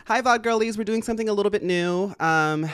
Hi, VOD girlies. We're doing something a little bit new.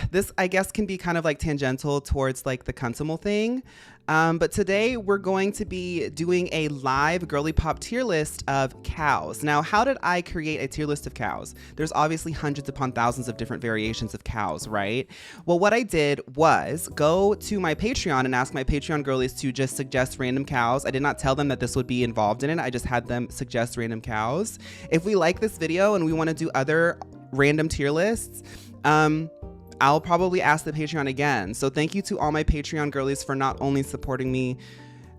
This, I guess, can be kind of like tangential towards like the Kunsumal thing. But today we're going to be doing a live Girlypop tier list of cows. Now, how did I create a tier list of cows? There's obviously hundreds upon thousands of different variations of cows, right? Well, what I did was go to my Patreon and ask my Patreon girlies to just suggest random cows. I did not tell them that this would be involved in it. I just had them suggest random cows. If we like this video and we want to do other random tier lists, I'll probably ask the Patreon again. So thank you to all my Patreon girlies for not only supporting me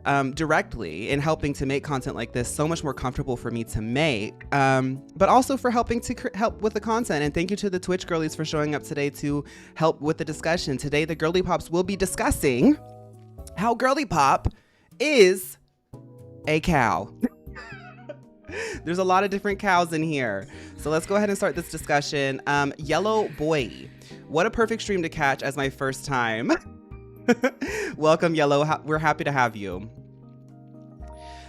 directly in helping to make content like this so much more comfortable for me to make, but also for helping to help with the content. And thank you to the Twitch girlies for showing up today to help with the discussion. Today, the Girlypops will be discussing how Girlypop is a cow. There's a lot of different cows in here. So let's go ahead and start this discussion. Yellow Boy. What a perfect stream to catch as my first time. Welcome, Yellow. We're happy to have you.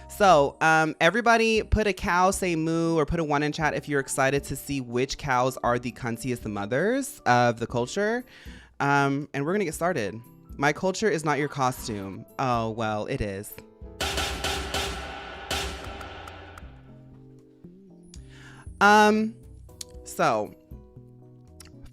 So everybody put a cow, say moo, or put a 1 in chat if you're excited to see which cows are the cuntiest mothers of the culture. And we're going to get started. My culture is not your costume. Oh, well, it is. So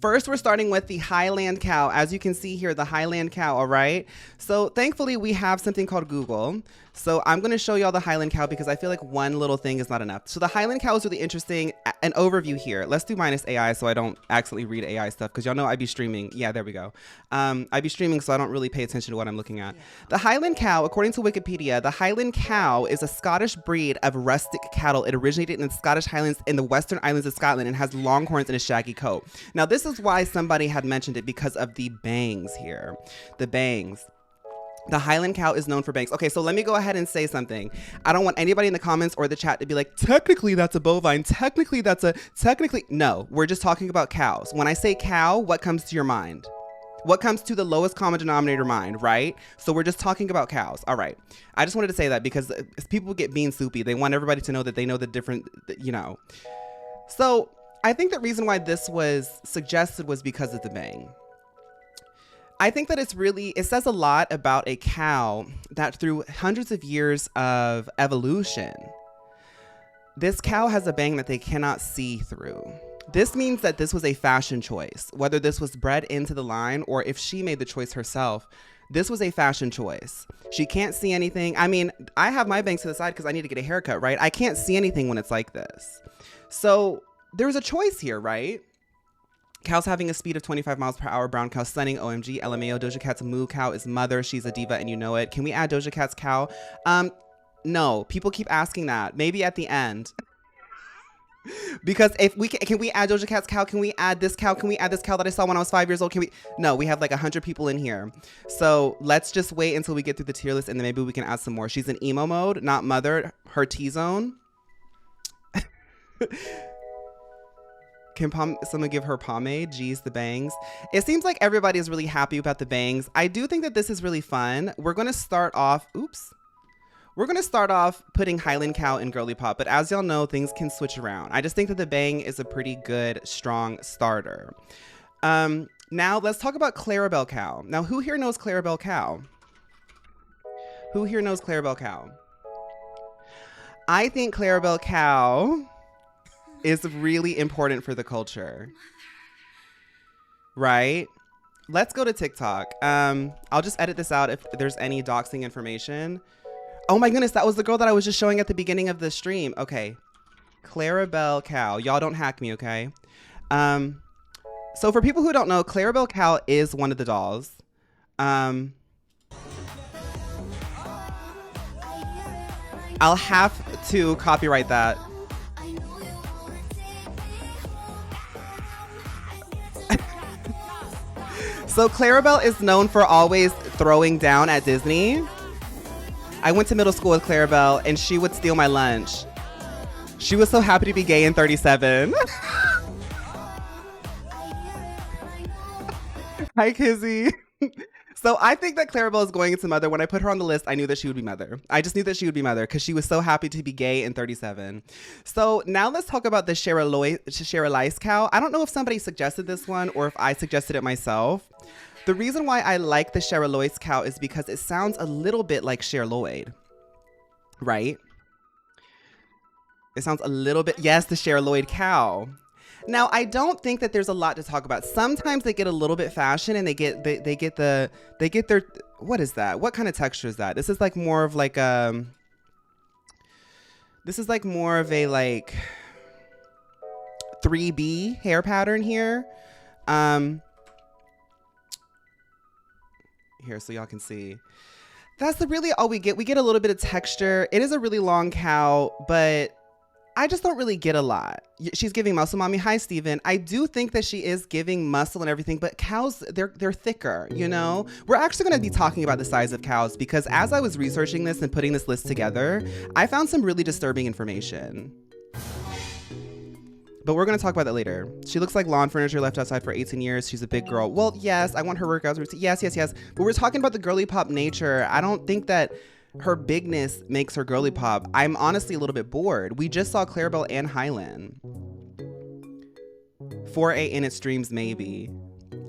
first, we're starting with the Highland cow. As you can see here, the Highland cow, all right? So thankfully, we have something called Google. So I'm going to show you all the Highland cow because I feel like one little thing is not enough. So the Highland cow is really interesting. An overview here. Let's do minus AI so I don't accidentally read AI stuff because y'all know I be streaming. Yeah, there we go. I be streaming so I don't really pay attention to what I'm looking at. The Highland cow, according to Wikipedia, the Highland cow is a Scottish breed of rustic cattle. It originated in the Scottish Highlands in the Western Islands of Scotland and has long horns and a shaggy coat. Now, this is why somebody had mentioned it because of the bangs here. The bangs. The Highland cow is known for bangs. Okay, so let me go ahead and say something. I don't want anybody in the comments or the chat to be like, technically that's a bovine. Technically. No, we're just talking about cows. When I say cow, what comes to your mind? What comes to the lowest common denominator mind, right? So we're just talking about cows. All right. I just wanted to say that because people get bean soupy. They want everybody to know that they know the different, you know. So I think the reason why this was suggested was because of the bang. I think that it says a lot about a cow that through hundreds of years of evolution, this cow has a bang that they cannot see through. This means that this was a fashion choice, whether this was bred into the line or if she made the choice herself. This was a fashion choice. She can't see anything. I mean, I have my bangs to the side because I need to get a haircut, right? I can't see anything when it's like this. So there's a choice here, right? Cows having a speed of 25 miles per hour. Brown cow stunning. OMG. LMAO. Doja Cat's moo cow is mother. She's a diva and you know it. Can we add Doja Cat's cow? No. People keep asking that. Maybe at the end. Because if we can we add Doja Cat's cow? Can we add this cow? Can we add this cow that I saw when I was 5 years old? Can we? No, we have like 100 people in here. So let's just wait until we get through the tier list and then maybe we can add some more. She's in emo mode, not mother. Her T-zone. Can someone give her pomade? Geez, the bangs. It seems like everybody is really happy about the bangs. I do think that this is really fun. We're going to start off, We're going to start off putting Highland cow in Girlypop, but as y'all know, things can switch around. I just think that the bang is a pretty good, strong starter. Now let's talk about Clarabel Cow. Now, who here knows Clarabel Cow? Who here knows Clarabel Cow? I think Clarabel Cow is really important for the culture, right? Let's go to TikTok. I'll just edit this out if there's any doxing information. Oh my goodness, that was the girl that I was just showing at the beginning of the stream. Okay, Clarabel Cow. Y'all don't hack me, okay? So for people who don't know, Clarabel Cow is one of the dolls. I'll have to copyright that. So Clarabel is known for always throwing down at Disney. I went to middle school with Clarabel and she would steal my lunch. She was so happy to be gay in 37. Hi, Kizzy. So I think that Clarabel is going into mother. When I put her on the list, I knew that she would be mother. I just knew that she would be mother because she was so happy to be gay in 37. So now let's talk about the Sherice cow. I don't know if somebody suggested this one or if I suggested it myself. The reason why I like the Sherice cow is because it sounds a little bit like Cher Lloyd, right? It sounds a little bit, yes, the Cher Lloyd cow. Now, I don't think that there's a lot to talk about. Sometimes they get a little bit fashion and they get their, what is that? What kind of texture is that? This is like more of like this is like more of a like 3B hair pattern here. Here, so y'all can see. That's really all we get. We get a little bit of texture. It is a really long cow, but I just don't really get a lot. She's giving muscle mommy. Hi, Steven. I do think that she is giving muscle and everything, but cows, they're thicker, you know? We're actually going to be talking about the size of cows because as I was researching this and putting this list together, I found some really disturbing information. But we're going to talk about that later. She looks like lawn furniture left outside for 18 years. She's a big girl. Well, yes, I want her workouts. Yes. But we're talking about the girly pop nature. I don't think that her bigness makes her girly pop. I'm honestly a little bit bored. We just saw Clarabel and Highland. 4A in its dreams, maybe.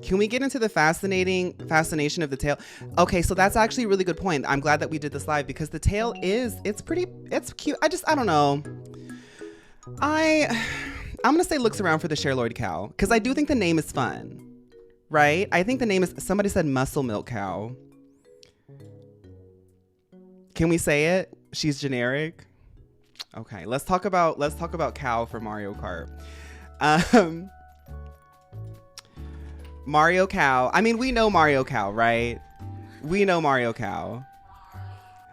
Can we get into the fascination of the tail? Okay, so that's actually a really good point. I'm glad that we did this live because the tail it's cute. I don't know. I'm gonna say looks around for the Cher Lloyd cow because I do think the name is fun, right? I think the name is, somebody said muscle milk cow. Can we say it? She's generic. Okay, let's talk about cow for Mario Kart. Mario Cow. I mean, we know Mario Cow, right? We know Mario Cow.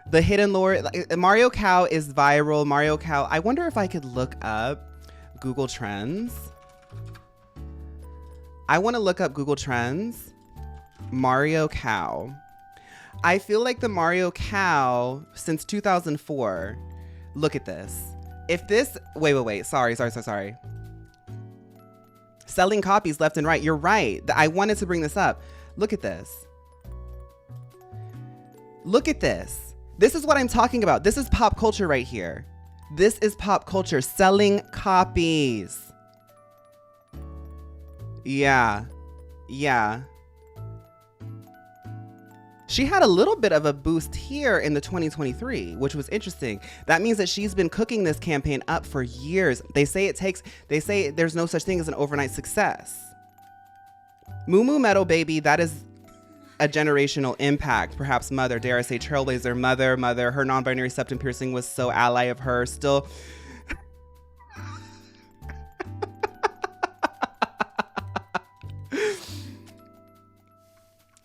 The hidden lore. Mario Cow is viral. Mario Cow. I wonder if I could look up Google Trends. I want to look up Google Trends. Mario Cow. I feel like the Mario Cow since 2004. Look at this. If this, wait. Sorry. Selling copies left and right. You're right. I wanted to bring this up. Look at this. Look at this. This is what I'm talking about. This is pop culture right here. This is pop culture. Selling copies. Yeah. She had a little bit of a boost here in the 2023, which was interesting. That means that she's been cooking this campaign up for years. They say there's no such thing as an overnight success. Moo Moo Metal Baby, that is a generational impact. Perhaps mother, dare I say trailblazer, mother. Her non-binary septum piercing was so ally of her. Still.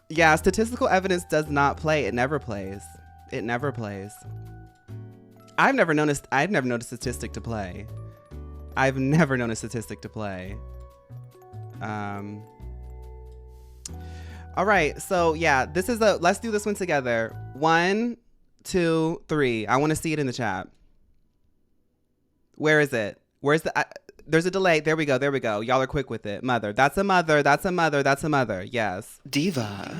Yeah, statistical evidence does not play. It never plays. It never plays. I've never known a statistic to play. I've never known a statistic to play. All right, so yeah, let's do this one together. 1, 2, 3. I want to see it in the chat. Where is it? There's a delay. There we go. Y'all are quick with it. Mother. That's a mother. Yes. Diva.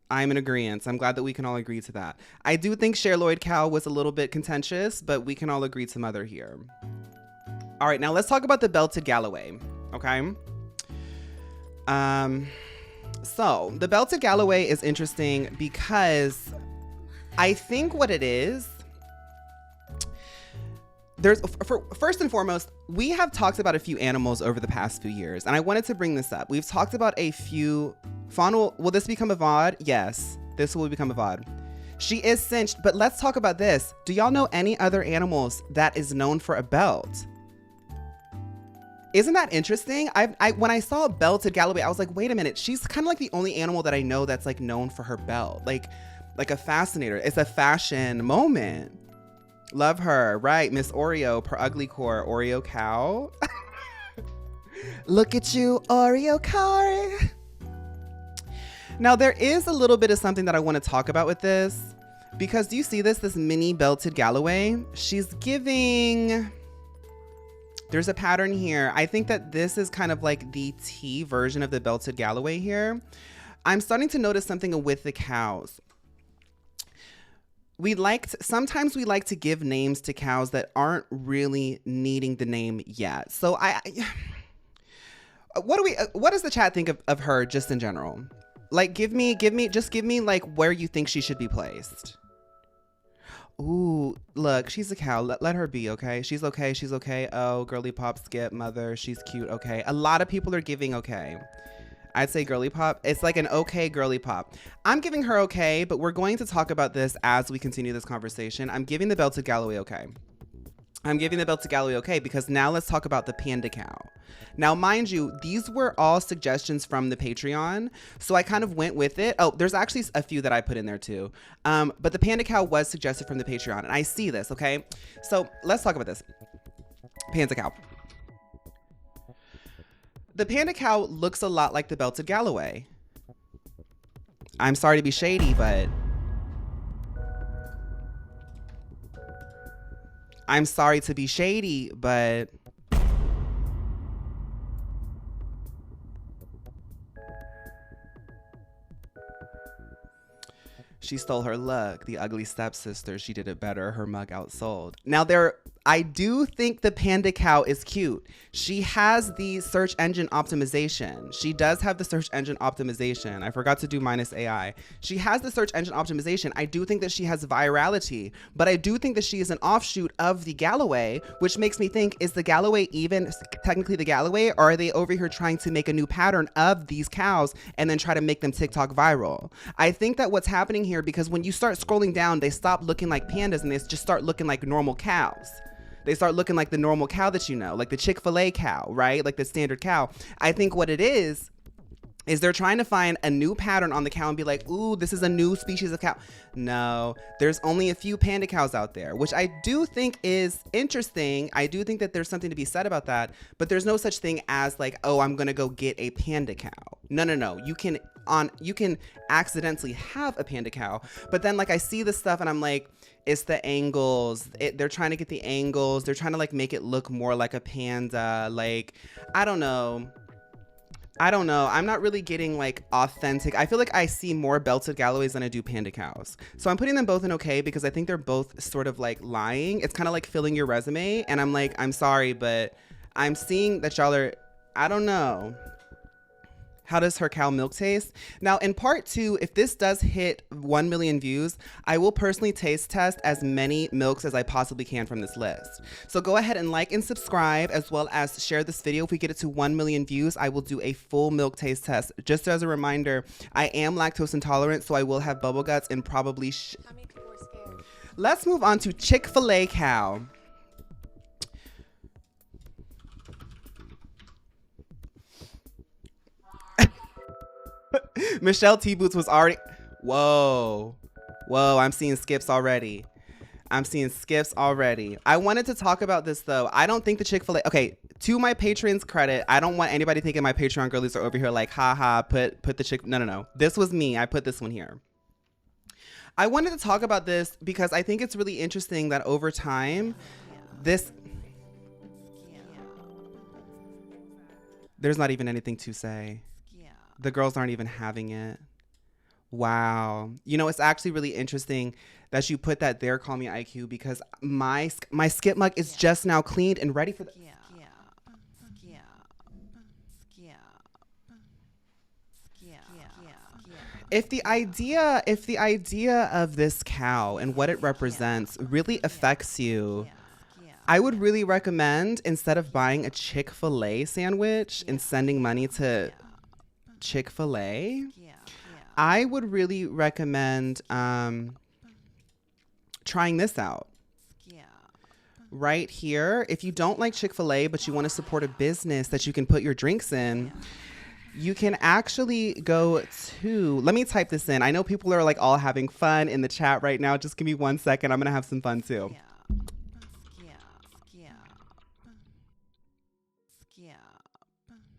I'm in agreement. I'm glad that we can all agree to that. I do think Cher Lloyd cow was a little bit contentious, but we can all agree to mother here. All right, now let's talk about the belted Galloway. Okay. So the belted Galloway is interesting because I think what it is, first and foremost, we have talked about a few animals over the past few years, and I wanted to bring this up. We've talked about a few. Fawn, will this become a VOD? Yes, this will become a VOD. She is cinched, but let's talk about this. Do y'all know any other animals that is known for a belt? Isn't that interesting? When I saw belted Galloway, I was like, wait a minute. She's kind of like the only animal that I know that's like known for her belt, like a fascinator. It's a fashion moment. Love her, right? Miss Oreo, per ugly core, Oreo cow. Look at you, Oreo cow. Now there is a little bit of something that I want to talk about with this, because do you see this mini belted Galloway? She's giving. There's a pattern here. I think that this is kind of like the T version of the belted Galloway here. I'm starting to notice something with the cows. Sometimes we like to give names to cows that aren't really needing the name yet. So what does the chat think of her just in general? Like, give me like where you think she should be placed. Ooh, look, she's a cow. Let her be, okay? She's okay. She's okay. Oh, Girlypops, skip, mother. She's cute. Okay. A lot of people are giving okay. I'd say Girlypop. It's like an okay Girlypop. I'm giving her okay, but we're going to talk about this as we continue this conversation. I'm giving the belt to Galloway okay. I'm giving the belt to Galloway okay, because now let's talk about the panda cow. Now, mind you, these were all suggestions from the Patreon, so I kind of went with it. Oh, there's actually a few that I put in there too. But the panda cow was suggested from the Patreon, and I see this, okay? So let's talk about this. Panda cow. The panda cow looks a lot like the belted Galloway. I'm sorry to be shady, but I'm sorry to be shady, but she stole her look. The ugly stepsister, she did it better. Her mug outsold. Now I do think the panda cow is cute. She has the search engine optimization. She does have the search engine optimization. I forgot to do minus AI. She has the search engine optimization. I do think that she has virality, but I do think that she is an offshoot of the Galloway, which makes me think, is the Galloway even technically the Galloway, or are they over here trying to make a new pattern of these cows and then try to make them TikTok viral? I think that what's happening here, because when you start scrolling down, they stop looking like pandas and they just start looking like normal cows. They start looking like the normal cow that you know, like the Chick-fil-A cow, right? Like the standard cow. I think what it is they're trying to find a new pattern on the cow and be like, ooh, this is a new species of cow. No, there's only a few panda cows out there, which I do think is interesting. I do think that there's something to be said about that, but there's no such thing as like, oh, I'm gonna go get a panda cow. No. You can accidentally have a panda cow, but then like I see this stuff and I'm like, it's the angles. They're trying to get the angles. They're trying to like make it look more like a panda. Like, I don't know. I'm not really getting like authentic. I feel like I see more belted Galloways than I do panda cows. So I'm putting them both in okay, because I think they're both sort of like lying. It's kind of like filling your resume. And I'm like, I'm sorry, but I'm seeing that y'all are, I don't know. How does her cow milk taste? Now, in part 2, if this does hit 1 million views, I will personally taste test as many milks as I possibly can from this list. So go ahead and like and subscribe, as well as share this video. If we get it to 1 million views, I will do a full milk taste test. Just as a reminder, I am lactose intolerant, so I will have bubble guts and probably how many people are scared? Let's move on to Chick-fil-A cow. Michelle T Boots was already, whoa, I'm seeing skips already. I wanted to talk about this though. I don't think the Chick-fil-A, okay, to my patrons' credit, I don't want anybody thinking my Patreon girlies are over here like, haha, put the chick, no. This was me. I put this one here. I wanted to talk about this because I think it's really interesting that over time, there's not even anything to say. The girls aren't even having it. Wow. You know, it's actually really interesting that you put that there, call me IQ, because my skip mug is just now cleaned and ready for the... If the idea of this cow and what it represents really affects you, I would really recommend, instead of buying a Chick-fil-A sandwich and sending money to Chick-fil-A, I would really recommend trying this out. Right here, if you don't like Chick-fil-A but you want to support a business that you can put your drinks in, you can actually go to, let me type this in. I know people are like all having fun in the chat right now. Just give me 1 second. I'm gonna have some fun too.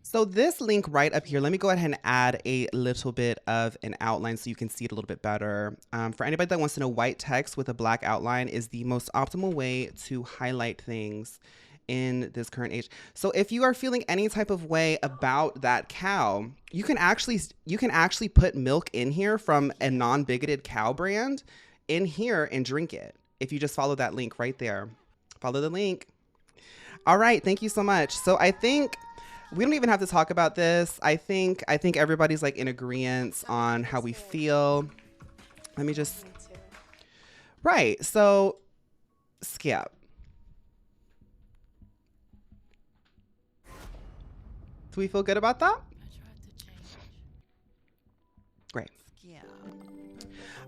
So this link right up here, let me go ahead and add a little bit of an outline so you can see it a little bit better. For anybody that wants to know, white text with a black outline is the most optimal way to highlight things in this current age. So if you are feeling any type of way about that cow, you can actually put milk in here from a non-bigoted cow brand in here and drink it. If you just follow that link right there. Follow the link. All right, thank you so much. So I think we don't even have to talk about this. I think everybody's like in agreement on how we feel. Let me just right. So skip. Do we feel good about that? Great. Yeah.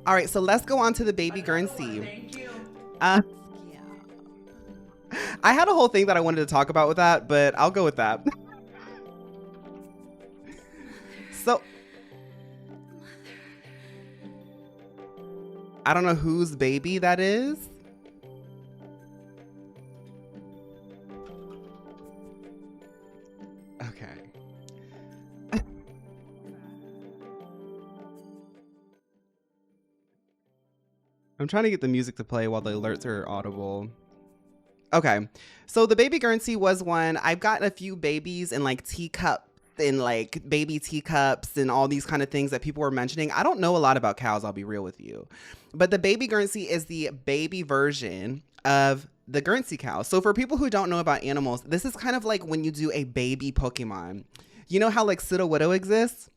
All right, so let's go on to the baby Guernsey. Thank you. I had a whole thing that I wanted to talk about with that, but I'll go with that. So, I don't know whose baby that is. Okay. I'm trying to get the music to play while the alerts are audible. Okay, so the baby Guernsey was one. I've gotten a few babies in like teacup, in like baby teacups and all these kind of things that people were mentioning. I don't know a lot about cows, I'll be real with you. But the baby Guernsey is the baby version of the Guernsey cow. So for people who don't know about animals, this is kind of like when you do a baby Pokemon. You know how like Sudowoodo exists?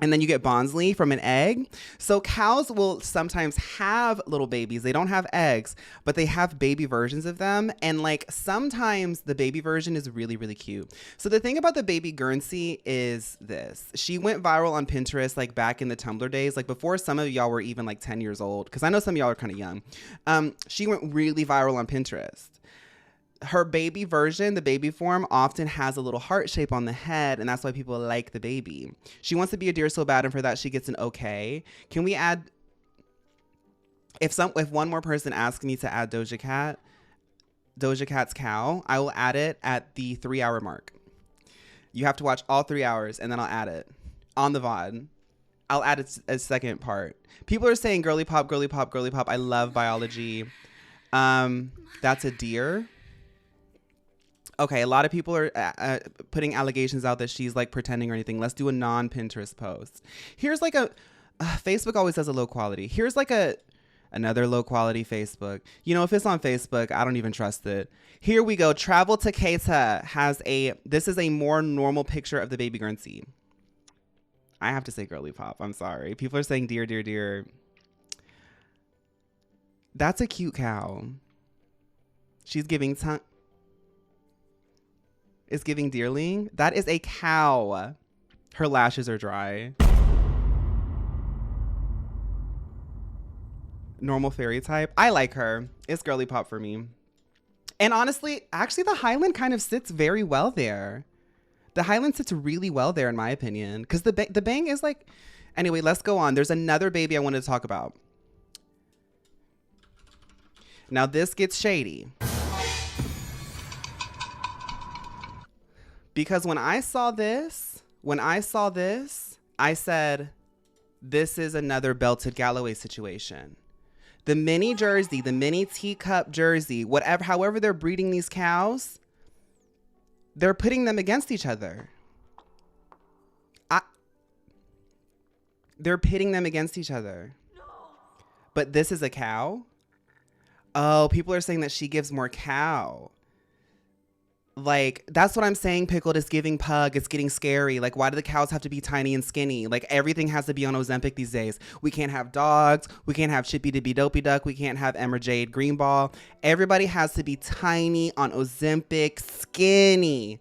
And then you get Bonsley from an egg. So cows will sometimes have little babies. They don't have eggs, but they have baby versions of them. And like sometimes the baby version is really, really cute. So the thing about the baby Guernsey is this. She went viral on Pinterest like back in the Tumblr days, like before some of y'all were even like 10 years old. Because I know some of y'all are kind of young. She went really viral on Pinterest. Her baby version, the baby form, often has a little heart shape on the head, and that's why people like the baby. She wants to be a deer so bad, and for that she gets an okay. Can we add, if one more person asks me to add Doja Cat's cow, I will add it at the 3-hour mark. You have to watch all 3 hours, and then I'll add it on the VOD. I'll add a second part. People are saying girly pop, girly pop, girly pop. I love biology. That's a deer. Okay, a lot of people are putting allegations out that she's like pretending or anything. Let's do a non-Pinterest post. Here's like Facebook always has a low quality. Here's like another low quality Facebook. You know, if it's on Facebook, I don't even trust it. Here we go. Travel to Keita has this is a more normal picture of the baby Guernsey. I have to say girly pop. I'm sorry. People are saying deer, deer, deer. That's a cute cow. She's giving tongue. Is giving deerling. That is a cow. Her lashes are dry. Normal fairy type. I like her. It's girly pop for me. And honestly, actually the Highland kind of sits very well there. The Highland sits really well there in my opinion. Because the bang is like... Anyway, let's go on. There's another baby I wanted to talk about. Now this gets shady. Because when I saw this, I said, this is another belted Galloway situation. The mini jersey, the mini teacup jersey, however they're breeding these cows, they're putting them against each other. They're pitting them against each other. No. But this is a cow? Oh, people are saying that she gives more cow. Like, that's what I'm saying, Pickled. It's giving pug. It's getting scary. Like, why do the cows have to be tiny and skinny? Like, everything has to be on Ozempic these days. We can't have dogs. We can't have Chippy Dippy Dopey Duck. We can't have Emma Jade Greenball. Everybody has to be tiny on Ozempic, skinny.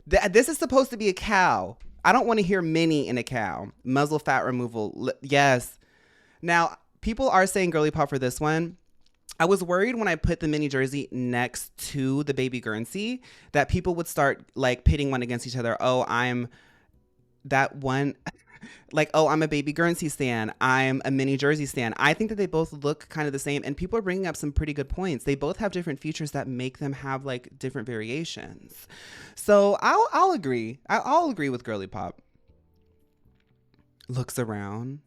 This is supposed to be a cow. I don't want to hear mini in a cow. Muzzle fat removal. Yes. Now, people are saying girly pop for this one. I was worried when I put the mini jersey next to the baby Guernsey that people would start like pitting one against each other. Oh, I'm that one. Like, oh, I'm a baby Guernsey stan. I'm a mini jersey stan. I think that they both look kind of the same. And people are bringing up some pretty good points. They both have different features that make them have like different variations. So I'll agree. I'll agree with girly pop. Looks around.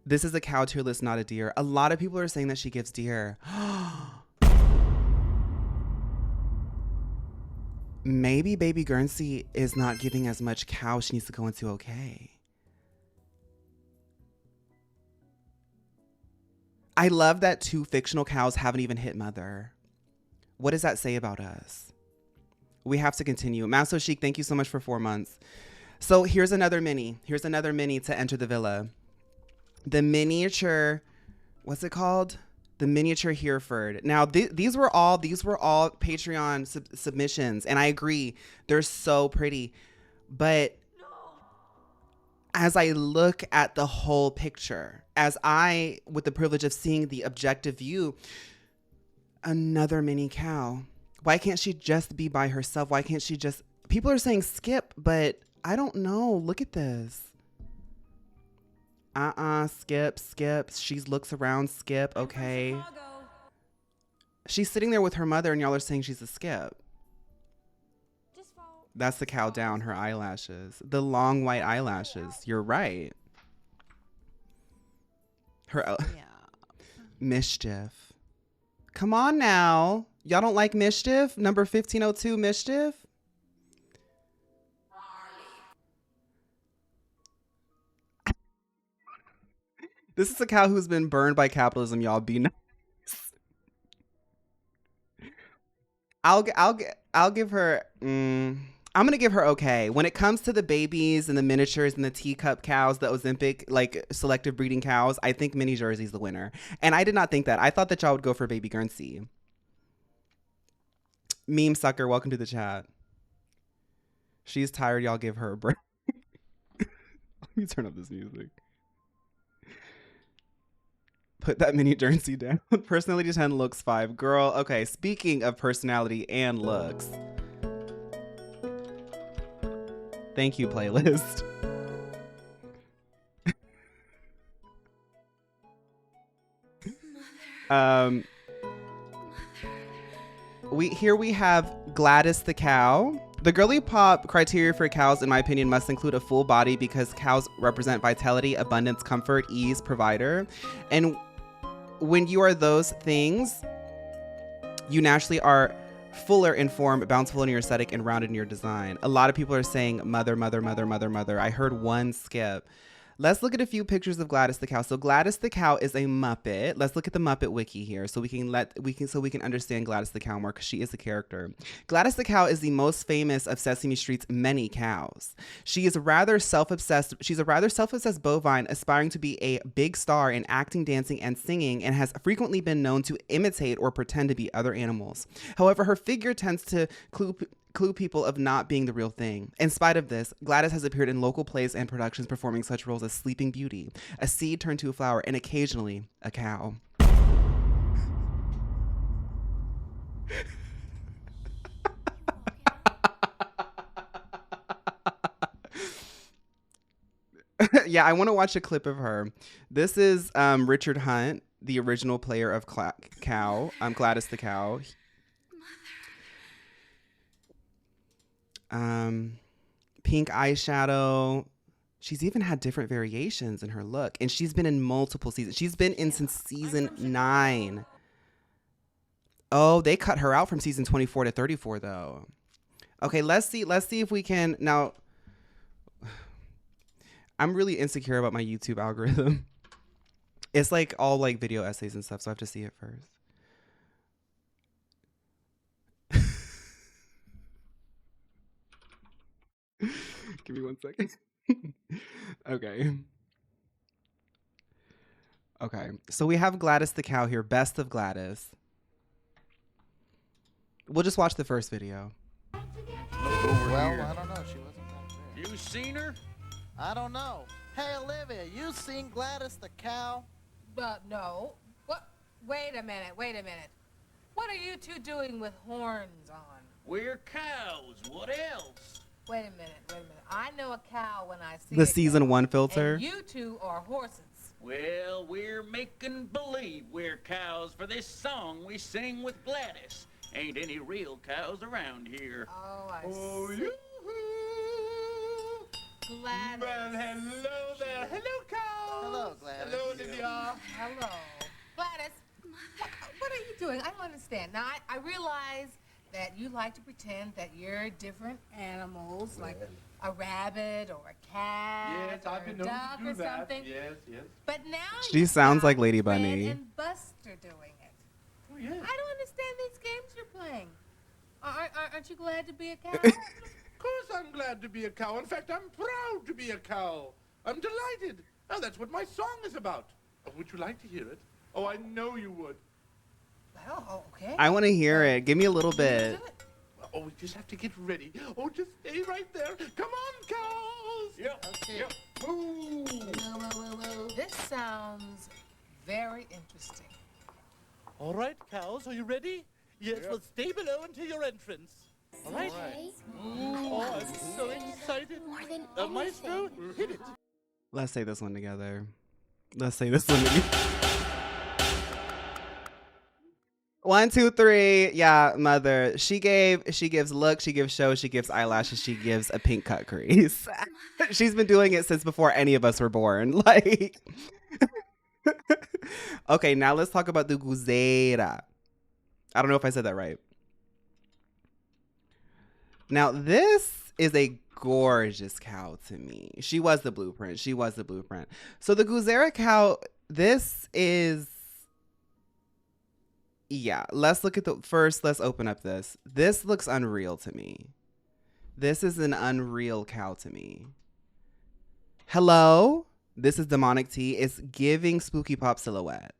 This is a cow tier list, not a deer. A lot of people are saying that she gives deer. Maybe baby Guernsey is not giving as much cow. She needs to go into okay. I love that 2 fictional cows haven't even hit mother. What does that say about us? We have to continue. Maso Chic, thank you so much for 4 months. So here's another mini. Here's another mini to enter the villa. The miniature, what's it called? The miniature Hereford. Now these were all Patreon submissions, and I agree, they're so pretty. But as I look at the whole picture, with the privilege of seeing the objective view, another mini cow. Why can't she just be by herself? Why can't she just, people are saying skip, but I don't know. Look at this. Skip. She looks around, skip, okay. She's sitting there with her mother and y'all are saying she's a skip. That's the cow down, her eyelashes. The long white eyelashes. You're right. Her Mischief. Come on now. Y'all don't like Mischief? Number 1502 Mischief? This is a cow who's been burned by capitalism, y'all. Be nice. I'll give her I'm gonna give her okay. When it comes to the babies and the miniatures and the teacup cows, the Ozempic, like selective breeding cows, I think Mini Jersey's the winner. And I did not think that. I thought that y'all would go for baby Guernsey. Meme sucker, welcome to the chat. She's tired, y'all give her a break. Let me turn up this music. Put that Mini Jersey down. Personality 10, looks 5. Girl, okay, speaking of personality and looks. Thank you, playlist. We have Gladys the cow. The Girlypop criteria for cows, in my opinion, must include a full body because cows represent vitality, abundance, comfort, ease, provider. And when you are those things, you naturally are fuller in form, bountiful in your aesthetic, and rounded in your design. A lot of people are saying mother. I heard one skip. Let's look at a few pictures of Gladys the cow. So Gladys the cow is a Muppet. Let's look at the Muppet wiki here so we can understand Gladys the cow more because she is a character. Gladys the cow is the most famous of Sesame Street's many cows. She's a rather self-obsessed bovine aspiring to be a big star in acting, dancing, and singing, and has frequently been known to imitate or pretend to be other animals. However, her figure tends to clue people of not being the real thing. In spite of this, Gladys has appeared in local plays and productions performing such roles as Sleeping Beauty, a seed turned to a flower, and occasionally a cow. Yeah, I want to watch a clip of her. This is Richard Hunt, the original player of Cow, Gladys the cow. Pink eyeshadow. She's even had different variations in her look, and she's been in multiple seasons. She's been in since season 9. Oh, they cut her out from season 24 to 34 though. Okay, let's see if we can now. I'm really insecure about my YouTube algorithm. It's like all like video essays and stuff, so I have to see it first. Give me 1 second. Okay, so we have Gladys the cow here, best of Gladys. We'll just watch the first video. Well, I don't know. She wasn't that great. You seen her? I don't know. Hey, Olivia, you seen Gladys the cow? No. What? Wait a minute. What are you two doing with horns on? We're cows. What else? Wait a minute. I know a cow when I see the a season cow, 1 filter. and you two are horses. Well, we're making believe we're cows for this song we sing with Gladys. Ain't any real cows around here. Oh, I Oh, see. Gladys. Well, hello there. Hello, cows. Hello, Gladys. Hello, Olivia. Hello. Gladys, what are you doing? I don't understand. Now, I realize that you like to pretend that you're different animals, like a rabbit or a cat Yes, or I've a been known duck to do or that. something. Yes, yes. But now She you've sounds got like Lady Fred Bunny. and Buster doing it. Oh, yes. I don't understand these games you're playing. Aren't you glad to be a cow? Of course I'm glad to be a cow. In fact, I'm proud to be a cow. I'm delighted. Oh, that's what my song is about. Oh, would you like to hear it? Oh, I know you would. Well, okay. I want to hear it. Give me a little bit. Do it. Oh, we just have to get ready. Oh, just stay right there. Come on, cows. Yep. Okay. Yep. Moo. This sounds very interesting. All right, cows, are you ready? Yes, well, stay below until your entrance. All right? Oh, I'm so excited. Maestro, hit it. Let's say this one together. Let's say this one together. 1, 2, 3. Yeah, mother. She gives look, she gives show, she gives eyelashes, she gives a pink cut crease. She's been doing it since before any of us were born. Like, okay, now let's talk about the Guzera. I don't know if I said that right. Now, this is a gorgeous cow to me. She was the blueprint. She was the blueprint. So the Guzera cow, this is, yeah, let's look at the first. Let's open up this. This looks unreal to me. This is an unreal cow to me. Hello? This is demonic tea. It's giving spooky pop silhouette.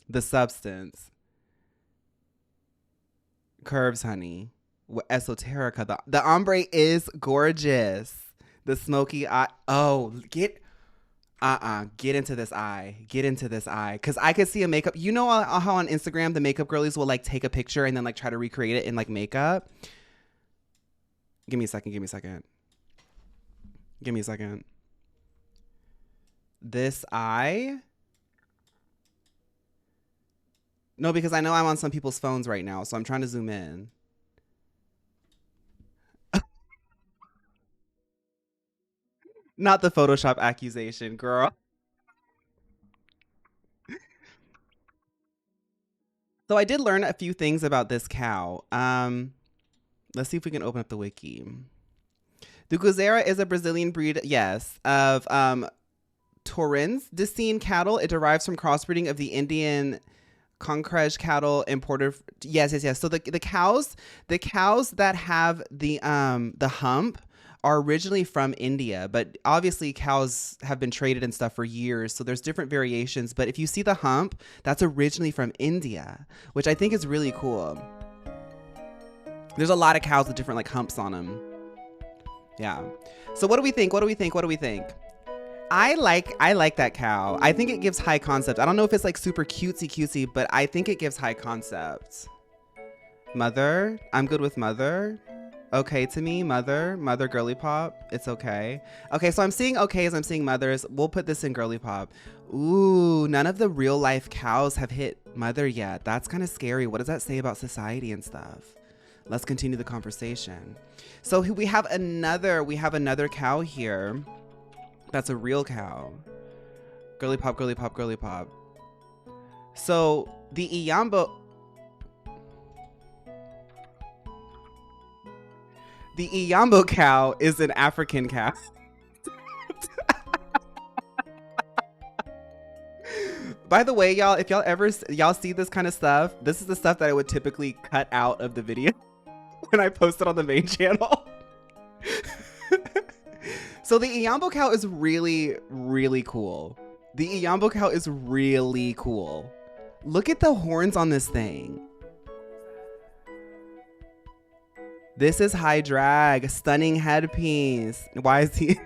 The substance. Curves, honey. Esoterica. The ombre is gorgeous. The smoky eye. Oh, get into this eye. Get into this eye. Because I could see a makeup. You know how on Instagram the makeup girlies will like take a picture and then like try to recreate it in like makeup? Give me a second. Give me a second. Give me a second. This eye. No, because I know I'm on some people's phones right now, so I'm trying to zoom in. Not the Photoshop accusation, girl. So I did learn a few things about this cow. Let's see if we can open up the wiki. The Guzera is a Brazilian breed, yes, of Torrens Dicene cattle. It derives from crossbreeding of the Indian Concrege cattle imported. Yes. So the cows that have the hump are originally from India, but obviously cows have been traded and stuff for years, so there's different variations. But if you see the hump, that's originally from India, which I think is really cool. There's a lot of cows with different like humps on them. Yeah. So what do we think? I like that cow. I think it gives high concept. I don't know if it's like super cutesy, but I think it gives high concept. Mother, I'm good with mother. Okay to me, mother Girlypop. It's okay. Okay, so I'm seeing okays, I'm seeing mothers. We'll put this in Girlypop. Ooh, none of the real life cows have hit mother yet. That's kind of scary. What does that say about society and stuff? Let's continue the conversation. So we have another cow here. That's a real cow. Girlypop. So the Inyambo. The Inyambo cow is an African cow. By the way, y'all, if y'all see this kind of stuff, this is the stuff that I would typically cut out of the video when I post it on the main channel. So the Inyambo cow is really, really cool. The Inyambo cow is really cool. Look at the horns on this thing. This is high drag, stunning headpiece. Why is he?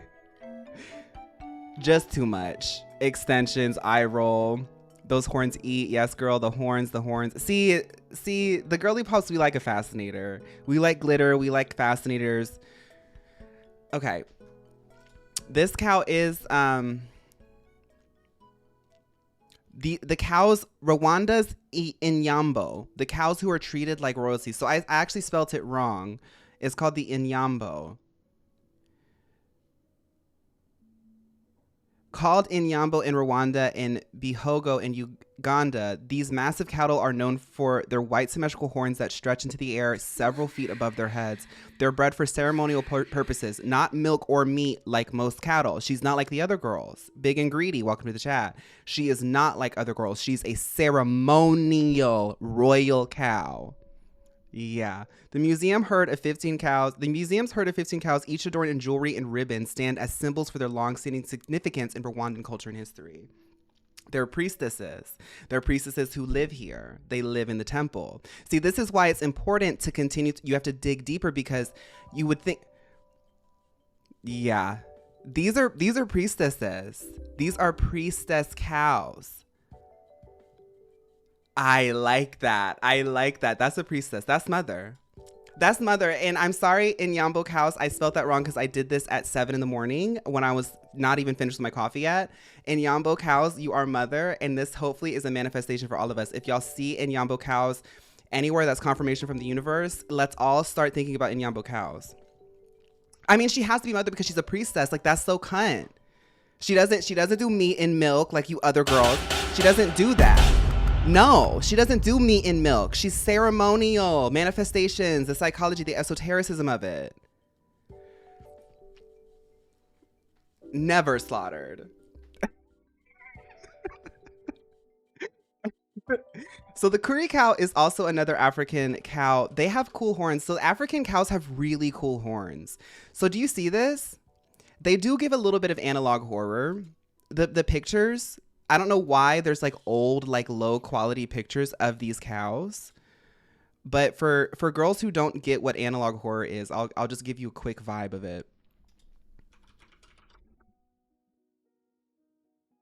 Just too much. Extensions, eye roll. Those horns eat. Yes, girl, the horns. See, the Girlypops, we like a fascinator. We like glitter. We like fascinators. Okay. This cow is the cows, Rwanda's Inyambo, the cows who are treated like royalty. So I actually spelt it wrong. It's called the Inyambo. Called Inyambo in Rwanda and Bihogo in Uganda, these massive cattle are known for their white symmetrical horns that stretch into the air several feet above their heads. They're bred for ceremonial purposes, not milk or meat like most cattle. She's not like the other girls. Big and Greedy, welcome to the chat. She is not like other girls. She's a ceremonial royal cow. Yeah. The museum's herd of 15 cows, each adorned in jewelry and ribbons, stand as symbols for their long-standing significance in Rwandan culture and history. They're priestesses. They're priestesses who live here. They live in the temple. See, this is why it's important to continue. You have to dig deeper because you would think, yeah, these are priestesses. These are priestess cows. I like that. That's a priestess. That's mother. And I'm sorry, Inyambo cows, I spelled that wrong because I did this at 7 in the morning when I was not even finished with my coffee yet. Inyambo cows, you are mother, and this hopefully is a manifestation for all of us. If y'all see Inyambo cows anywhere, that's confirmation from the universe. Let's all start thinking about Inyambo cows. I mean, she has to be mother because she's a priestess. Like, that's so cunt. She doesn't do meat and milk like you other girls. She doesn't do that. No, she doesn't do meat and milk. She's ceremonial, manifestations, the psychology, the esotericism of it. Never slaughtered. So the curry cow is also another African cow. They have cool horns. So African cows have really cool horns. So do you see this? They do give a little bit of analog horror. The pictures, I don't know why there's like old, like low quality pictures of these cows. But for girls who don't get what analog horror is, I'll just give you a quick vibe of it.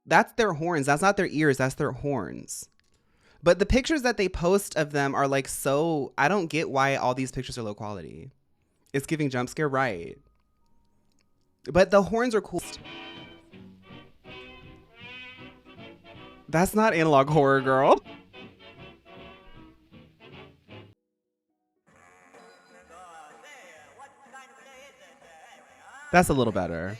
That's their horns. That's not their ears. That's their horns. But the pictures that they post of them are like so, I don't get why all these pictures are low quality. It's giving jump scare, right? But the horns are cool. That's not analog horror, girl. That's a little better.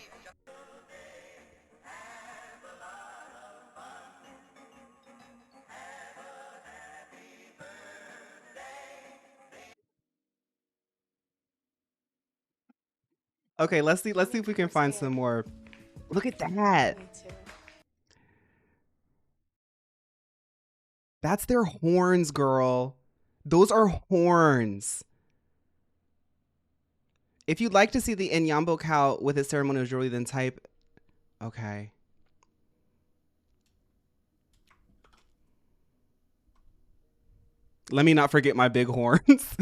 Okay, let's see if we can find some more. Look at that. That's their horns, girl. Those are horns. If you'd like to see the Inyambo cow with its ceremonial jewelry, then type. Okay. Let me not forget my big horns.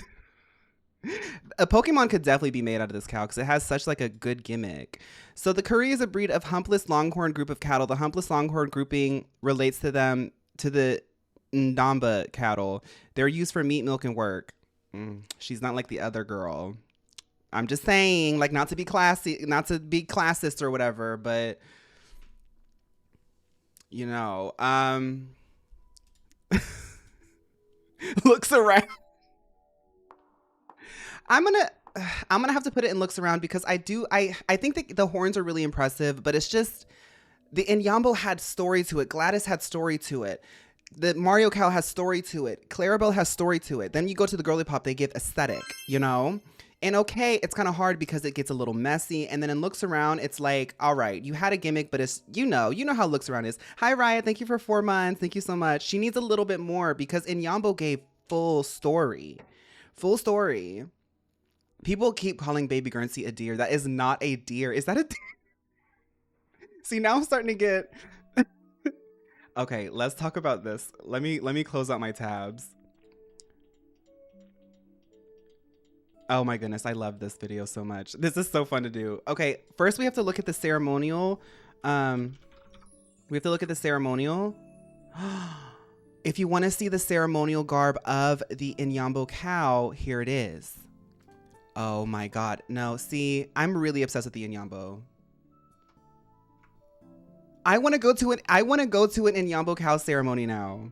A Pokemon could definitely be made out of this cow because it has such like a good gimmick. So the curry is a breed of humpless longhorn group of cattle. The humpless longhorn grouping relates to the Ndamba cattle. They're used for meat, milk, and work. She's not like the other girl. I'm just saying, like, not to be classy, not to be classist or whatever, but you know, looks around. I'm gonna have to put it in looks around because I think that the horns are really impressive, but it's just the Inyambo had story to it. Gladys had story to it. The Mario cow has story to it. Clarabel has story to it. Then you go to the Girlypop, they give aesthetic, you know? And okay, it's kind of hard because it gets a little messy. And then in looks around, it's like, all right, you had a gimmick, but it's, you know how looks around is. Hi, Riot. Thank you for 4 months. Thank you so much. She needs a little bit more because Inyambo gave full story. Full story. People keep calling Baby Guernsey a deer. That is not a deer. Is that a deer? See, now I'm starting to get... Okay, let's talk about this. Let me close out my tabs. Oh my goodness, I love this video so much. This is so fun to do. Okay, first we have to look at the ceremonial. We have to look at the ceremonial. If you want to see the ceremonial garb of the Inyambo cow, here it is. Oh my God. No, see, I'm really obsessed with the Inyambo. I want to go to an Inyambo cow ceremony now.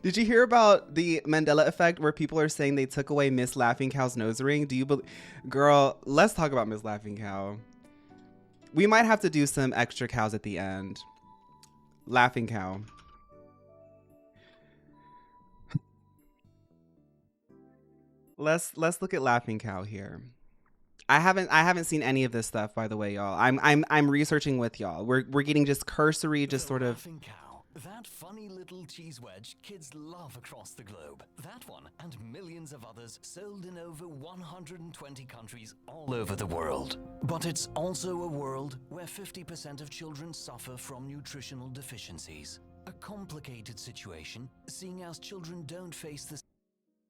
Did you hear about the Mandela effect where people are saying they took away Miss Laughing Cow's nose ring? Do you believe? Girl, let's talk about Miss Laughing Cow. We might have to do some extra cows at the end. Laughing Cow. Let's look at Laughing Cow here. I haven't seen any of this stuff, by the way, y'all. I'm researching with y'all. We're getting just cursory, just sort of. Laughing Cow, that funny little cheese wedge kids love across the globe. That one and millions of others sold in over 120 countries all over the world. But it's also a world where 50% of children suffer from nutritional deficiencies. A complicated situation, seeing as children don't face the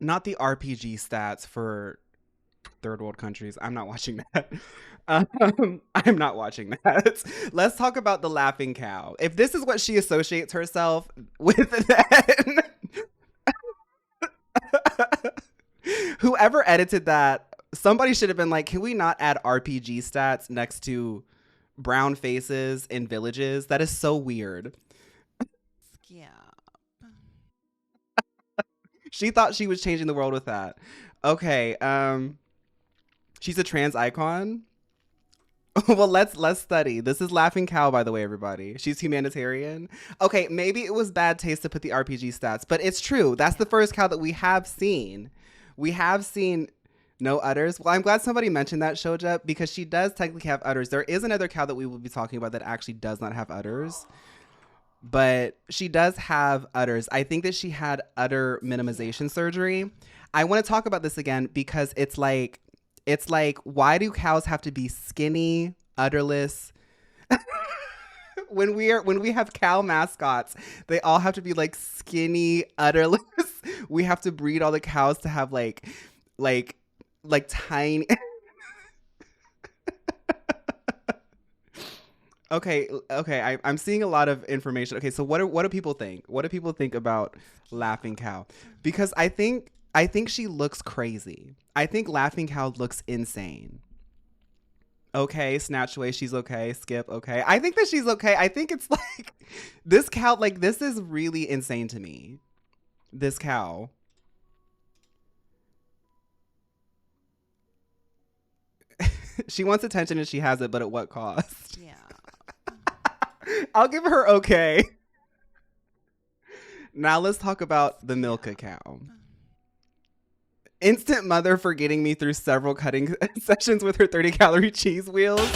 Not the RPG stats for third world countries. I'm not watching that. I'm not watching that. Let's talk about the Laughing Cow. If this is what she associates herself with, then whoever edited that, somebody should have been like, can we not add RPG stats next to brown faces in villages? That is so weird. Yeah. She thought she was changing the world with that. Okay, she's a trans icon. Well, let's study. This is Laughing Cow, by the way, everybody. She's humanitarian. Okay, maybe it was bad taste to put the RPG stats, but it's true. That's the first cow that we have seen. We have seen no udders. Well, I'm glad somebody mentioned that, Shoja, because she does technically have udders. There is another cow that we will be talking about that actually does not have udders, but she does have udders. I think that she had udder minimization surgery. I want to talk about this again because it's like, why do cows have to be skinny, udderless? When we have cow mascots, they all have to be like skinny, udderless. We have to breed all the cows to have like tiny. Okay. I'm seeing a lot of information. Okay, so what do people think? What do people think about Laughing Cow? Because I think she looks crazy. I think Laughing Cow looks insane. Okay, Snatch Away, she's okay. Skip, okay. I think that she's okay. I think it's like, this cow, like, this is really insane to me. This cow. She wants attention and she has it, but at what cost? Yeah. I'll give her okay. Now let's talk about the Milka cow. Instant mother for getting me through several cutting sessions with her 30-calorie cheese wheels.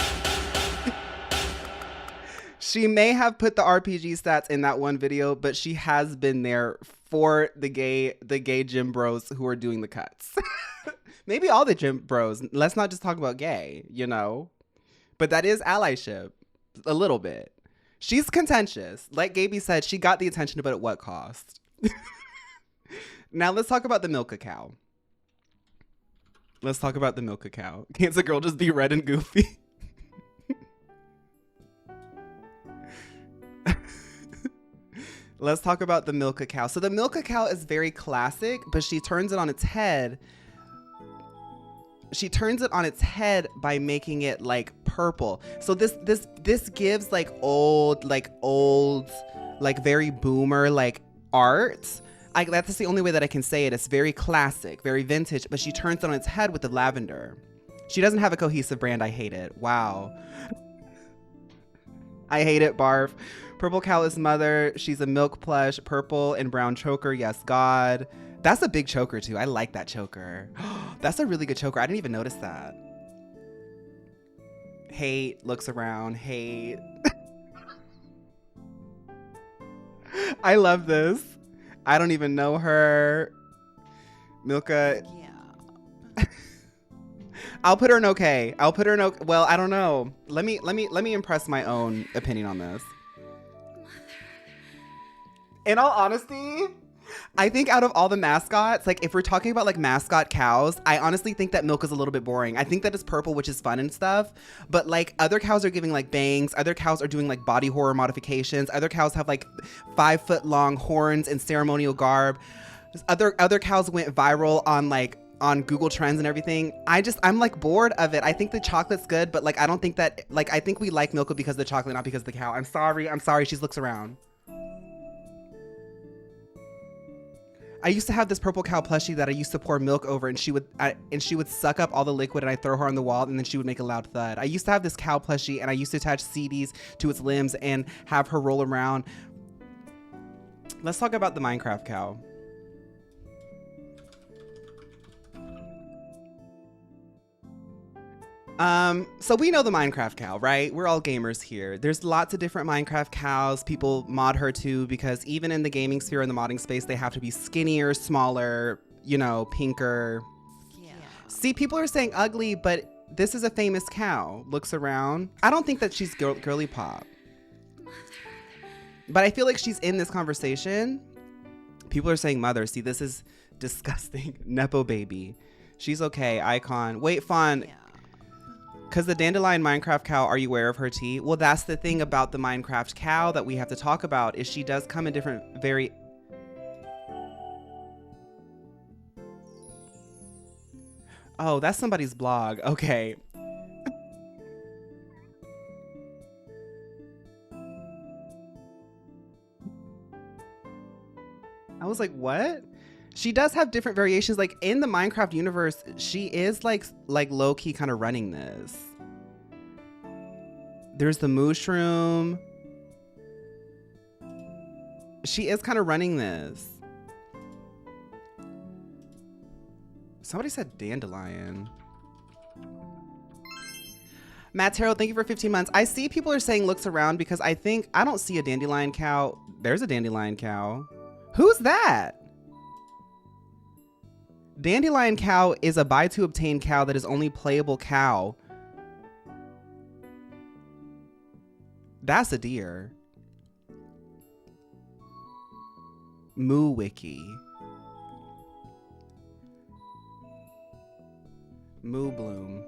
She may have put the RPG stats in that one video, but she has been there for the gay gym bros who are doing the cuts. Maybe all the gym bros. Let's not just talk about gay, you know. But that is allyship, a little bit. She's contentious. Like Gaby said, she got the attention, but at what cost? Now let's talk about the Milka cow. Let's talk about the Milka cow. Can't the girl just be red and goofy? Let's talk about the Milka cow. So the Milka cow is very classic, but she turns it on its head. She turns it on its head by making it like purple. So this gives like old, like very boomer like art. That's the only way that I can say it. It's very classic, very vintage, but she turns it on its head with the lavender. She doesn't have a cohesive brand. I hate it. Wow. I hate it, barf. Purple cow is mother. She's a milk plush, purple and brown choker. Yes, God. That's a big choker too. I like that choker. That's a really good choker. I didn't even notice that. Hate, looks around, hate. I love this. I don't even know her. Milka. Yeah. I'll put her in okay. I'll put her in okay. Well, I don't know. Let me impress my own opinion on this. In all honesty, I think out of all the mascots, like if we're talking about like mascot cows, I honestly think that Milka's a little bit boring. I think that it's purple, which is fun and stuff, but like other cows are giving like bangs, other cows are doing like body horror modifications, other cows have like 5-foot long horns and ceremonial garb. Other cows went viral on Google Trends and everything. I'm like bored of it. I think the chocolate's good, but like I don't think that, like I think we like Milka because of the chocolate, not because of the cow. I'm sorry. She looks around. I used to have this purple cow plushie that I used to pour milk over, and she would suck up all the liquid, and I'd throw her on the wall, and then she would make a loud thud. I used to have this cow plushie, and I used to attach CDs to its limbs and have her roll around. Let's talk about the Minecraft cow. So we know the Minecraft cow, right? We're all gamers here. There's lots of different Minecraft cows. People mod her too, because even in the gaming sphere and the modding space, they have to be skinnier, smaller, you know, pinker. Yeah. See, people are saying ugly, but this is a famous cow. Looks around. I don't think that she's girly pop. But I feel like she's in this conversation. People are saying mother. See, this is disgusting. Nepo baby. She's okay. Icon. Wait, Fawn. Yeah. Because the dandelion Minecraft cow, are you aware of her tea? Well, that's the thing about the Minecraft cow that we have to talk about, is she does come in different Oh, that's somebody's blog. Okay. I was like, what? She does have different variations. Like in the Minecraft universe, she is like low-key kind of running this. There's the mushroom. She is kind of running this. Somebody said dandelion. Matt Terrell, thank you for 15 months. I see people are saying looks around because I don't see a dandelion cow. There's a dandelion cow. Who's that? Dandelion cow is a buy to obtain cow that is only playable cow. That's a deer. Moo Wiki. Moo Bloom.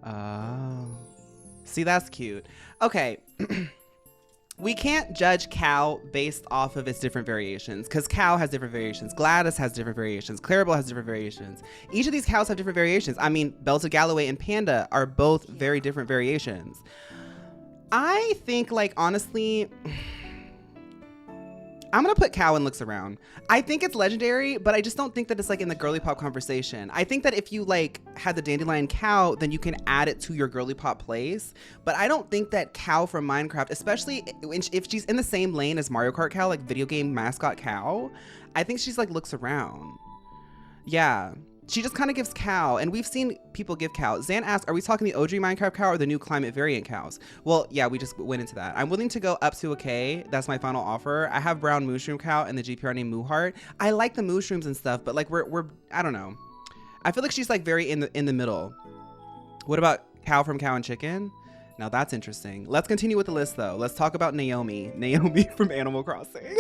Oh. See, that's cute. Okay. We can't judge cow based off of its different variations, because cow has different variations. Gladys has different variations. Clarabel has different variations. Each of these cows have different variations. I mean, Belted Galloway and Panda are both very different variations. I think, like, honestly, I'm gonna put cow and looks around. I think it's legendary, but I just don't think that it's like in the girly pop conversation. I think that if you like had the dandelion cow, then you can add it to your girly pop place. But I don't think that cow from Minecraft, especially if she's in the same lane as Mario Kart cow, like video game mascot cow, I think she's like looks around. Yeah. She just kind of gives cow, and we've seen people give cow. Zan asked, are we talking the OG Minecraft cow or the new climate variant cows? Well, yeah, we just went into that. I'm willing to go up to a K. That's my final offer. I have brown mushroom cow and the GPR named Mooheart. I like the mushrooms and stuff, but like we're I don't know. I feel like she's like very in the middle. What about cow from Cow and Chicken? Now that's interesting. Let's continue with the list though. Let's talk about Naomi. Naomi from Animal Crossing.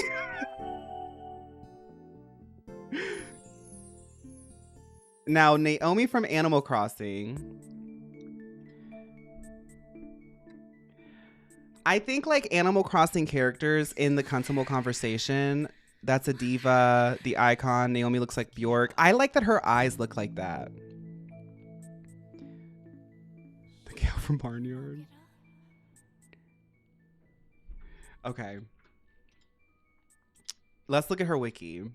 Now, Naomi from Animal Crossing. I think like Animal Crossing characters in the Consummable conversation, that's a diva, the icon. Naomi looks like Bjork. I like that her eyes look like that. The cow from Barnyard. Okay. Let's look at her wiki.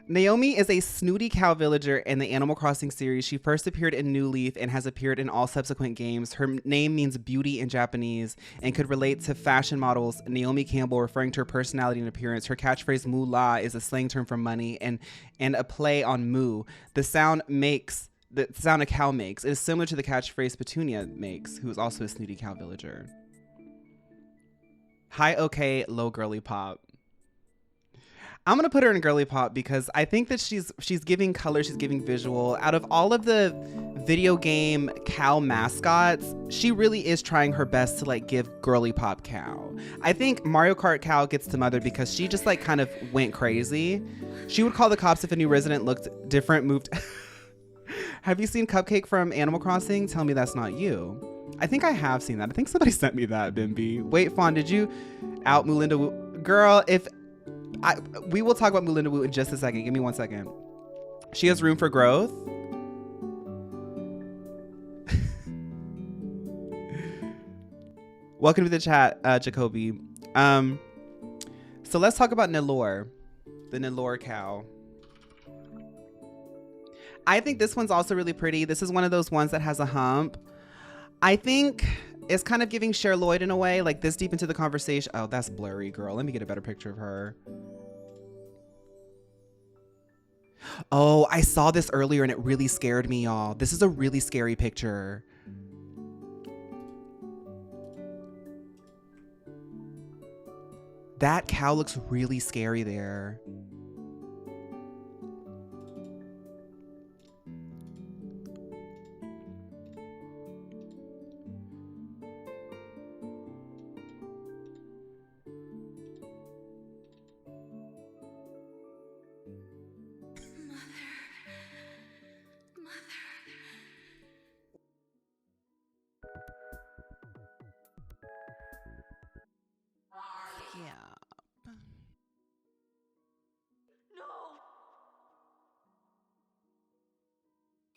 Naomi is a snooty cow villager in the Animal Crossing series. She first appeared in New Leaf and has appeared in all subsequent games. Her name means beauty in Japanese and could relate to fashion models Naomi Campbell, referring to her personality and appearance. Her catchphrase "moolah" is a slang term for money and a play on moo. The sound a cow makes. It is similar to the catchphrase Petunia makes, who is also a snooty cow villager. Hi, okay, low girly pop. I'm gonna put her in girly pop because I think that she's giving color, she's giving visual. Out of all of the video game cow mascots, she really is trying her best to like give girly pop cow. I think Mario Kart cow gets to mother because she just like kind of went crazy. She would call the cops if a new resident looked different, moved. Have you seen Cupcake from Animal Crossing? Tell me that's not you. I think I have seen that. I think somebody sent me that, Bimby. Wait, Fawn, did you out Melinda Wu? Girl, we will talk about Melinda Wu in just a second. Give me 1 second. She has room for growth. Welcome to the chat, Jacoby. So let's talk about Nelore, the Nelore cow. I think this one's also really pretty. This is one of those ones that has a hump. I think it's kind of giving Cher Lloyd in a way, like this deep into the conversation. Oh, that's blurry, girl. Let me get a better picture of her. Oh, I saw this earlier and it really scared me, y'all. This is a really scary picture. That cow looks really scary there.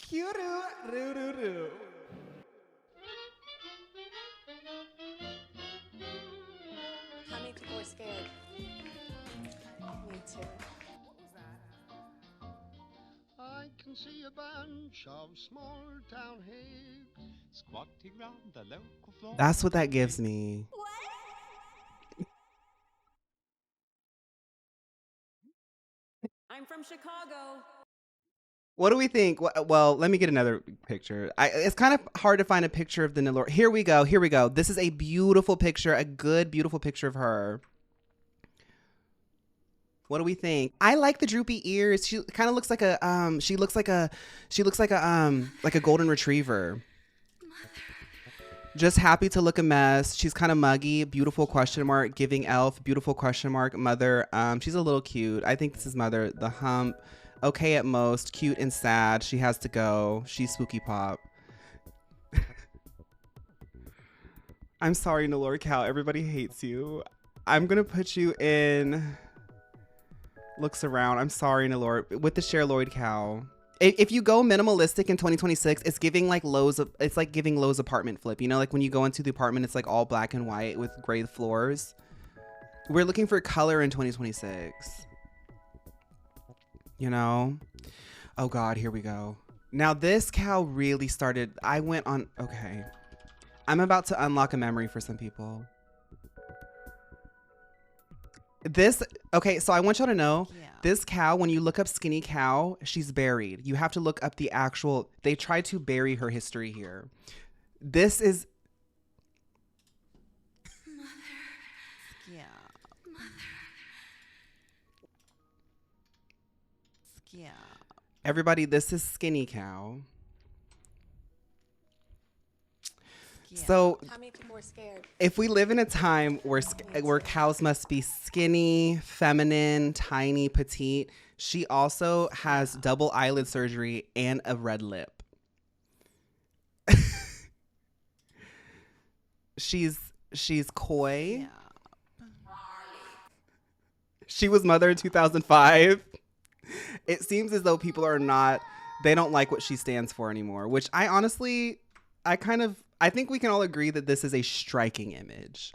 Cute. How many people were scared? Me too. I can see a bunch of small town hags squatting round the local floor. That's what that gives me. I'm from Chicago. What do we think? Well, let me get another picture. It's kind of hard to find a picture of the Nelore. Here we go. This is a beautiful picture, a good, beautiful picture of her. What do we think? I like the droopy ears. She kind of looks like a she looks like a golden retriever. Just happy to look a mess. She's kind of muggy. Beautiful question mark. Giving elf. Beautiful question mark. Mother. She's a little cute. I think this is Mother. The hump. Okay at most. Cute and sad. She has to go. She's Spooky Pop. I'm sorry, Nelore Cow. Everybody hates you. I'm gonna put you in. Looks around. I'm sorry, Nelore. With the Cher Lloyd Cow. If you go minimalistic in 2026, it's giving like it's like giving Lowe's apartment flip. You know, like when you go into the apartment, it's like all black and white with gray floors. We're looking for color in 2026. You know? Oh God, here we go. Now this cow really started, okay. I'm about to unlock a memory for some people. Okay, so I want y'all to know, this cow, when you look up Skinny Cow, she's buried. You have to look up the actual, they tried to bury her history here. This is... Everybody, this is Skinny Cow. So, how many people were scared? If we live in a time where cows must be skinny, feminine, tiny, petite, she also has double eyelid surgery and a red lip. She's coy. She was Mother in 2005. It seems as though people they don't like what she stands for anymore, which I think we can all agree that this is a striking image.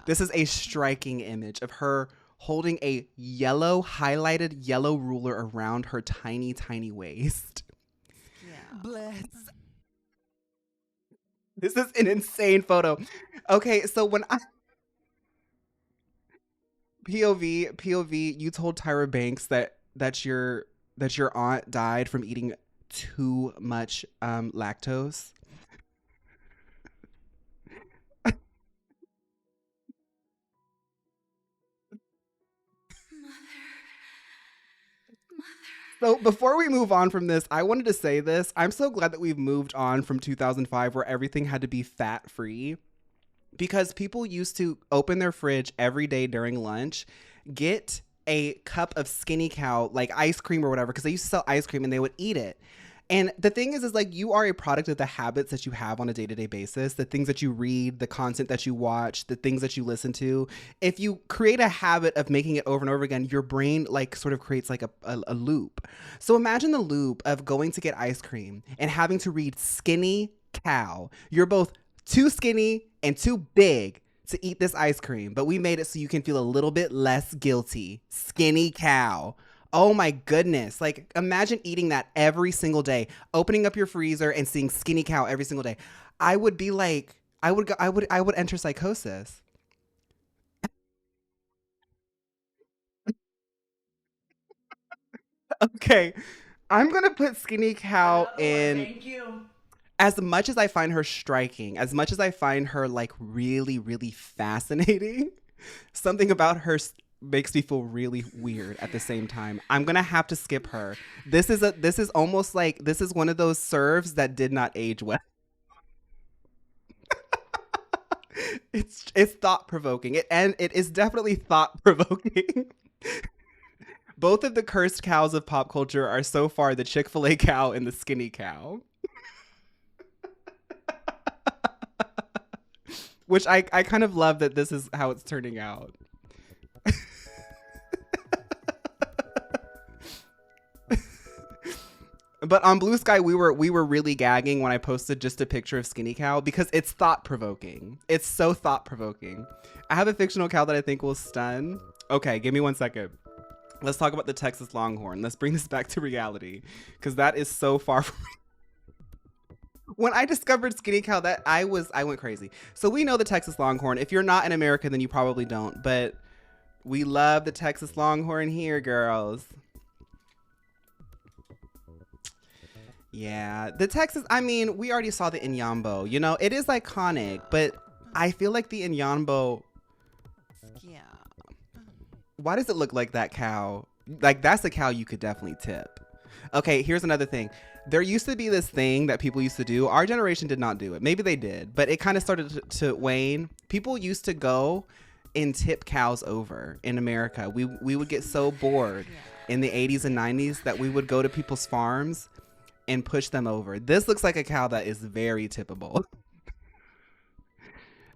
This is a striking image of her holding a highlighted yellow ruler around her tiny, tiny waist. Bless. This is an insane photo. Okay, so when POV, you told Tyra Banks that your aunt died from eating too much lactose. So before we move on from this, I wanted to say this. I'm so glad that we've moved on from 2005 where everything had to be fat free, because people used to open their fridge every day during lunch, get a cup of Skinny Cow, like ice cream or whatever, because they used to sell ice cream and they would eat it. And the thing is like, you are a product of the habits that you have on a day-to-day basis, the things that you read, the content that you watch, the things that you listen to. If you create a habit of making it over and over again, your brain like sort of creates like a loop. So imagine the loop of going to get ice cream and having to read Skinny Cow. You're both too skinny and too big to eat this ice cream, but we made it so you can feel a little bit less guilty. Skinny Cow. Oh my goodness. Like, imagine eating that every single day, opening up your freezer and seeing Skinny Cow every single day. I would be like, I would enter psychosis. Okay. I'm going to put Skinny Cow in. Thank you. As much as I find her striking, as much as I find her like really, really fascinating, something about her makes me feel really weird at the same time. I'm gonna have to skip her. This is almost like this is one of those serves that did not age well. It's thought provoking. It is definitely thought provoking. Both of the cursed cows of pop culture are so far the Chick-fil-A cow and the Skinny Cow. Which I kind of love that this is how it's turning out. But on Blue Sky, we were really gagging when I posted just a picture of Skinny Cow because it's thought-provoking. It's so thought-provoking. I have a fictional cow that I think will stun. Okay, give me 1 second. Let's talk about the Texas Longhorn. Let's bring this back to reality because that is so far from me. When I discovered Skinny Cow, I went crazy. So we know the Texas Longhorn. If you're not in America, then you probably don't. But we love the Texas Longhorn here, girls. Yeah, the Texas, I mean, we already saw the Inyambo. You know, it is iconic, but I feel like the Inyambo, Yeah. why does it look like that cow? Like, that's a cow you could definitely tip. Okay, here's another thing. There used to be this thing that people used to do. Our generation did not do it. Maybe they did, but it kind of started to wane. People used to go and tip cows over in America. We would get so bored in the 80s and 90s that we would go to people's farms and push them over. This looks like a cow that is very tippable.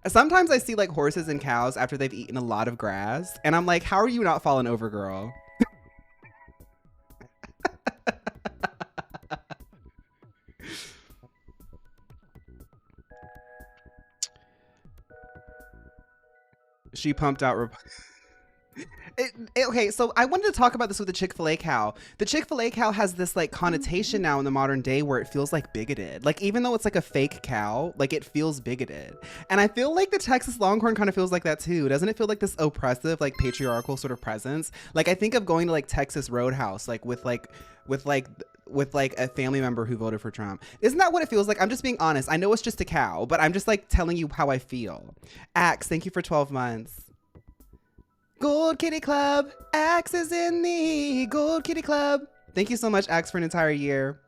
Sometimes I see like horses and cows after they've eaten a lot of grass, and I'm like, how are you not falling over, girl? She pumped out. Okay, so I wanted to talk about this with the Chick-fil-A cow. The Chick-fil-A cow has this like connotation now in the modern day where it feels like bigoted. Like, even though it's like a fake cow, like it feels bigoted. And I feel like the Texas Longhorn kind of feels like that too. Doesn't it feel like this oppressive, like patriarchal sort of presence? Like, I think of going to like Texas Roadhouse, like with a family member who voted for Trump. Isn't that what it feels like? I'm just being honest. I know it's just a cow, but I'm just like telling you how I feel. Axe, thank you for 12 months. Gold Kitty Club. Axe is in the Gold Kitty Club. Thank you so much, Axe, for an entire year.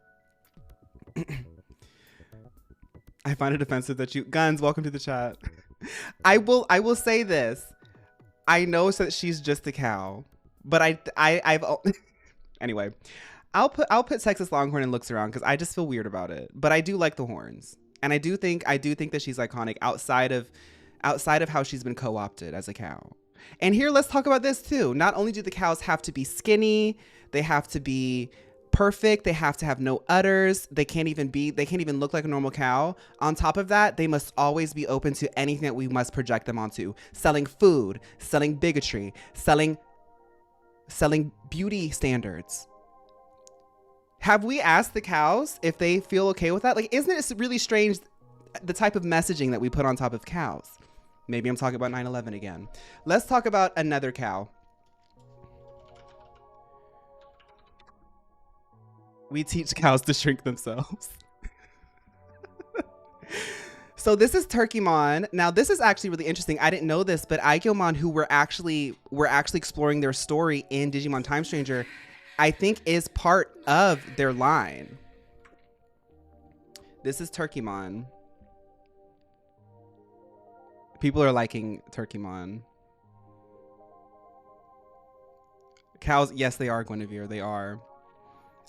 I find it offensive that you... Guns, welcome to the chat. I will say this. I know that she's just a cow, but I've... Anyway, I'll put Texas Longhorn and looks around because I just feel weird about it. But I do like the horns. And I do think that she's iconic outside of how she's been co-opted as a cow. And here, let's talk about this too. Not only do the cows have to be skinny, they have to be perfect. They have to have no udders. They can't even look like a normal cow. On top of that, they must always be open to anything that we must project them onto. Selling food, selling bigotry, selling beauty standards. Have we asked the cows if they feel okay with that? Like, isn't it really strange the type of messaging that we put on top of cows? Maybe I'm talking about 9/11 again. Let's talk about another cow. We teach cows to shrink themselves. So this is Turkeymon. Now this is actually really interesting. I didn't know this, but Aikyomon, who we're actually exploring their story in Digimon Time Stranger, I think is part of their line. This is Turkeymon. People are liking Turkeymon. Cows, yes, they are, Guinevere. They are.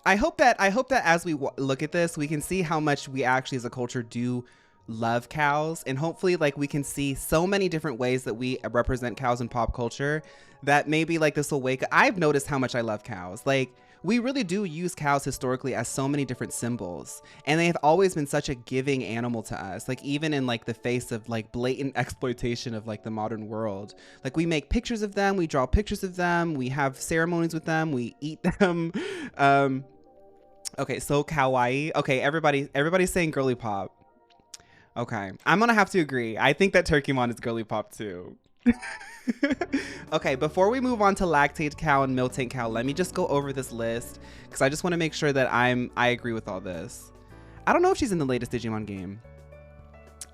I hope that as we look at this, we can see how much we actually as a culture do love cows, and hopefully like we can see so many different ways that we represent cows in pop culture that maybe like this will wake. I've noticed how much I love cows. Like, we really do use cows historically as so many different symbols, and they have always been such a giving animal to us. Like even in like the face of like blatant exploitation of like the modern world, like we make pictures of them, we draw pictures of them, we have ceremonies with them, we eat them. Okay, so kawaii. Okay, everybody's saying girly pop. Okay, I'm gonna have to agree. I think that Turkeymon is girly pop too. Okay, before we move on to lactate cow and milk cow, let me just go over this list because I just want to make sure that I agree with all this. I don't know if she's in the latest Digimon game.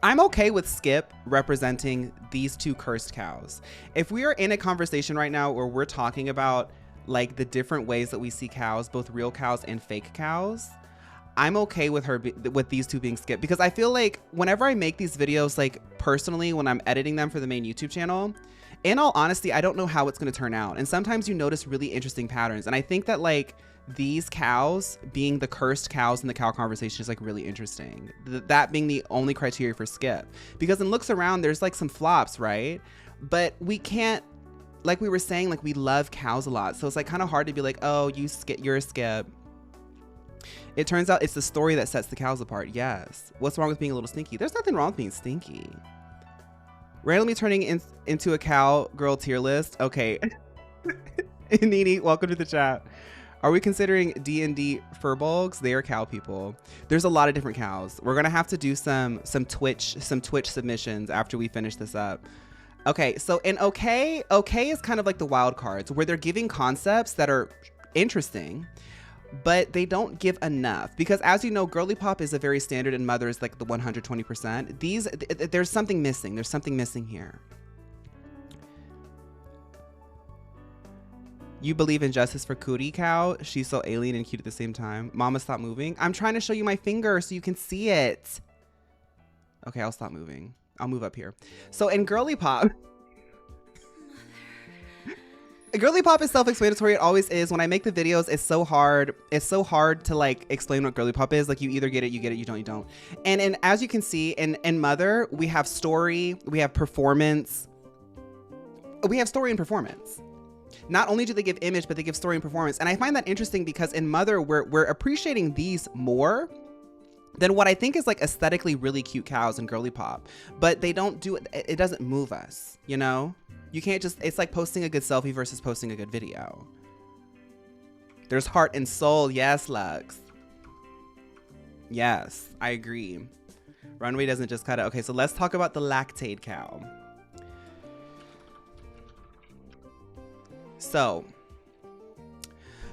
I'm okay with Skip representing these two cursed cows. If we are in a conversation right now where we're talking about like the different ways that we see cows, both real cows and fake cows, I'm okay with with these two being skipped, because I feel like whenever I make these videos, like personally, when I'm editing them for the main YouTube channel, in all honesty, I don't know how it's going to turn out. And sometimes you notice really interesting patterns. And I think that like these cows being the cursed cows in the cow conversation is like really interesting. That being the only criteria for skip, because in looks around, there's like some flops, right? But we can't, like we were saying, like we love cows a lot. So it's like kind of hard to be like, oh, you're a skip. It turns out it's the story that sets the cows apart. Yes. What's wrong with being a little stinky? There's nothing wrong with being stinky. Randomly turning into a cow girl tier list. Okay. Nini, welcome to the chat. Are we considering D&D furbolgs? They are cow people. There's a lot of different cows. We're gonna have to do some Twitch submissions after we finish this up. Okay, so in okay is kind of like the wild cards where they're giving concepts that are interesting, but they don't give enough, because as you know, Girlypop is a very standard and Mother is like the 120%. There's something missing. There's something missing here. You believe in justice for Cootie Cow? She's so alien and cute at the same time. Mama, stop moving. I'm trying to show you my finger so you can see it. Okay, I'll stop moving. I'll move up here. So in Girlypop, Girlypop is self-explanatory. It always is. When I make the videos, it's so hard. It's so hard to like explain what Girlypop is. Like you either get it, you get it, you don't. And as you can see in Mother, we have story, we have performance. We have story and performance. Not only do they give image, but they give story and performance. And I find that interesting because in Mother, we're appreciating these more than what I think is like aesthetically really cute cows in Girlypop. But they don't do it. It doesn't move us, you know? You can't just, it's like posting a good selfie versus posting a good video. There's heart and soul. Yes, Lux. Yes, I agree. Runway doesn't just cut it. Okay, so let's talk about the lactate cow. So,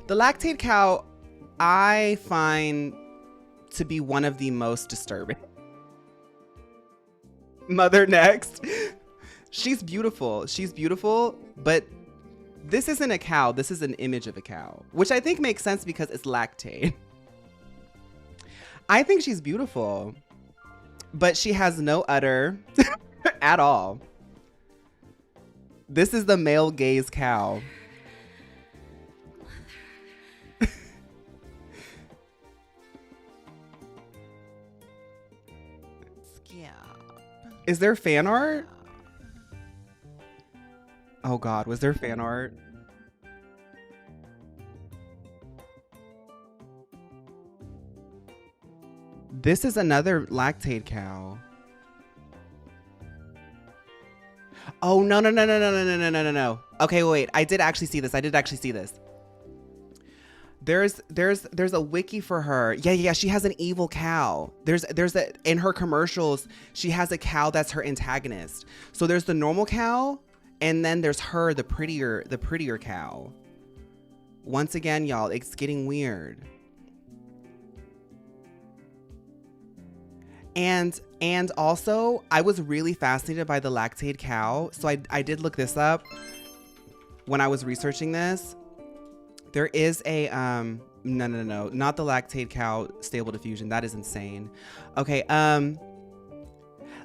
the lactate cow, I find to be one of the most disturbing. Mother next. She's beautiful. She's beautiful, but this isn't a cow. This is an image of a cow, which I think makes sense because it's lactate. I think she's beautiful, but she has no udder at all. This is the male gaze cow. Is there fan art? Oh God, was there fan art? This is another lactate cow. Oh, no. Okay, wait, I did actually see this. There's a wiki for her. Yeah, she has an evil cow. In her commercials, she has a cow that's her antagonist. So there's the normal cow, and then there's her, the prettier cow. Once again, y'all, it's getting weird. And also, I was really fascinated by the lactate cow. So I did look this up when I was researching this. There is a, no, not the lactate cow stable diffusion. That is insane. Okay,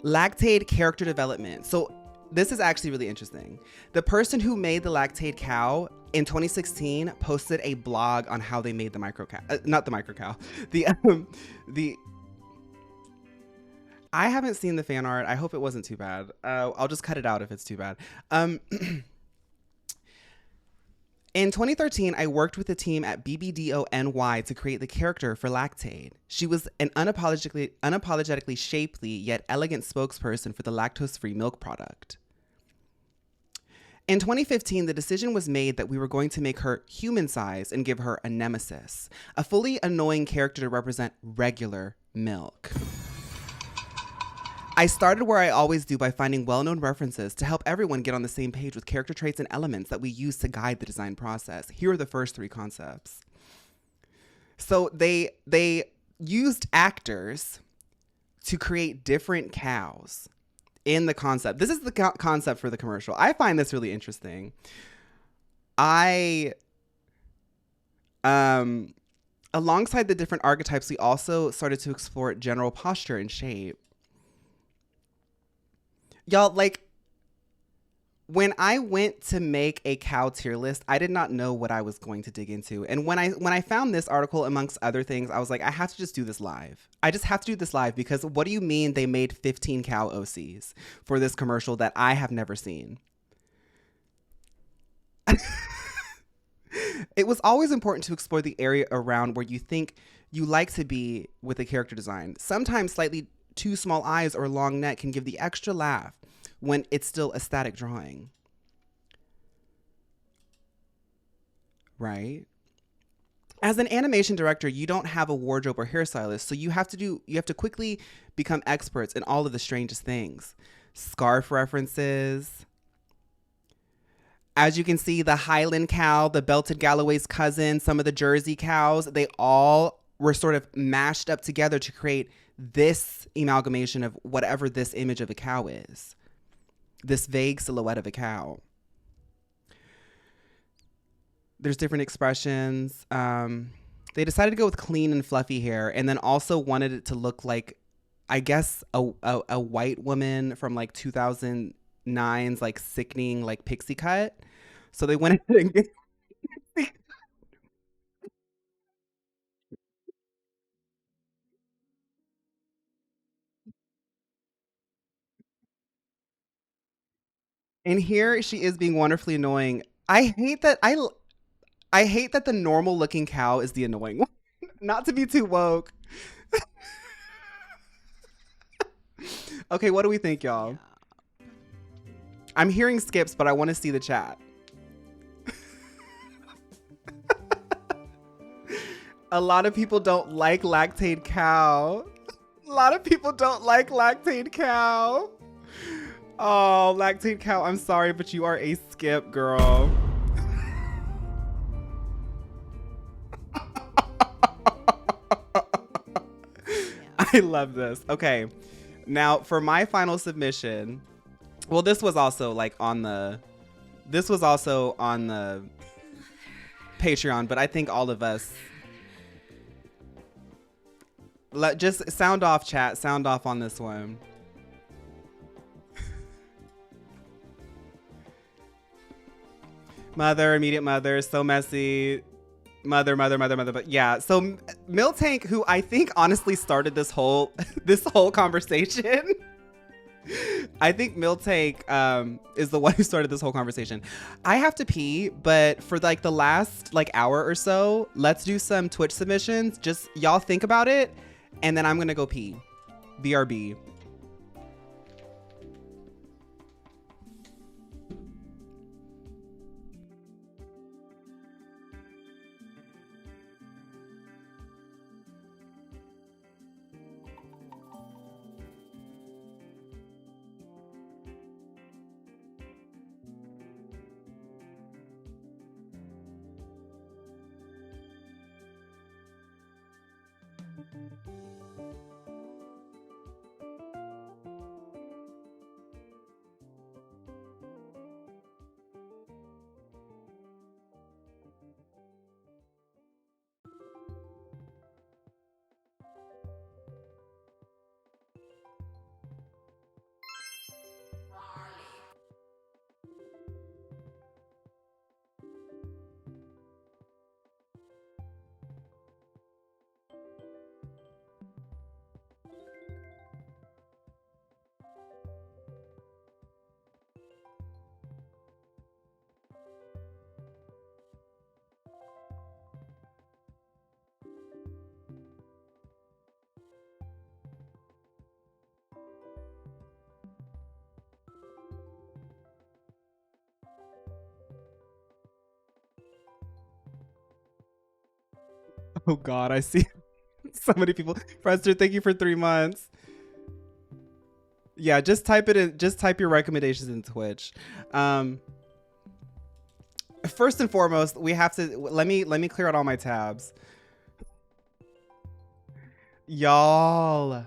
lactate character development. So this is actually really interesting. The person who made the lactate cow in 2016 posted a blog on how they made the micro cow, not the micro cow, the I haven't seen the fan art. I hope it wasn't too bad. I'll just cut it out if it's too bad. In 2013, I worked with the team at BBDONY to create the character for Lactaid. She was an unapologetically shapely yet elegant spokesperson for the lactose-free milk product. In 2015, the decision was made that we were going to make her human-sized and give her a nemesis, a fully annoying character to represent regular milk. I started where I always do by finding well-known references to help everyone get on the same page with character traits and elements that we use to guide the design process. Here are the first 3 concepts. So they used actors to create different cows in the concept. This is the concept for the commercial. I find this really interesting. Alongside the different archetypes, we also started to explore general posture and shape. Y'all, like, when I went to make a cow tier list, I did not know what I was going to dig into. And when I found this article, amongst other things, I was like, I have to just do this live. I just have to do this live because what do you mean they made 15 cow OCs for this commercial that I have never seen? It was always important to explore the area around where you think you like to be with a character design. Sometimes slightly too small eyes or long neck can give the extra laugh when it's still a static drawing. Right? As an animation director, you don't have a wardrobe or hairstylist, so you have to quickly become experts in all of the strangest things. Scarf references. As you can see, the Highland cow, the belted Galloway's cousin, some of the Jersey cows, they all were sort of mashed up together to create this amalgamation of whatever this image of a cow is. This vague silhouette of a cow. There's different expressions. They decided to go with clean and fluffy hair and then also wanted it to look like, I guess, a white woman from like 2009's like sickening like pixie cut. So they went ahead and and here she is being wonderfully annoying. I hate that the normal looking cow is the annoying one. Not to be too woke. Okay, what do we think, y'all? I'm hearing skips, but I want to see the chat. A lot of people don't like Lactaid Cow. A lot of people don't like Lactaid Cow. Oh, Lactaid Cow, I'm sorry, but you are a skip, girl. I love this. Okay, now for my final submission. Well, this was also on the Patreon, but I think all of us. Just sound off, chat. Sound off on this one. Mother, immediate mother, so messy. Mother. But yeah, so Miltank, who I think honestly started this whole conversation. I think Miltank is the one who started this whole conversation. I have to pee, but for like the last hour or so, let's do some Twitch submissions. Just y'all think about it, and then I'm gonna go pee. BRB. Oh God, I see so many people. Frester, thank you for 3 months. Yeah, just type it in. Just type your recommendations in Twitch. First and foremost, we have to let me clear out all my tabs. Y'all.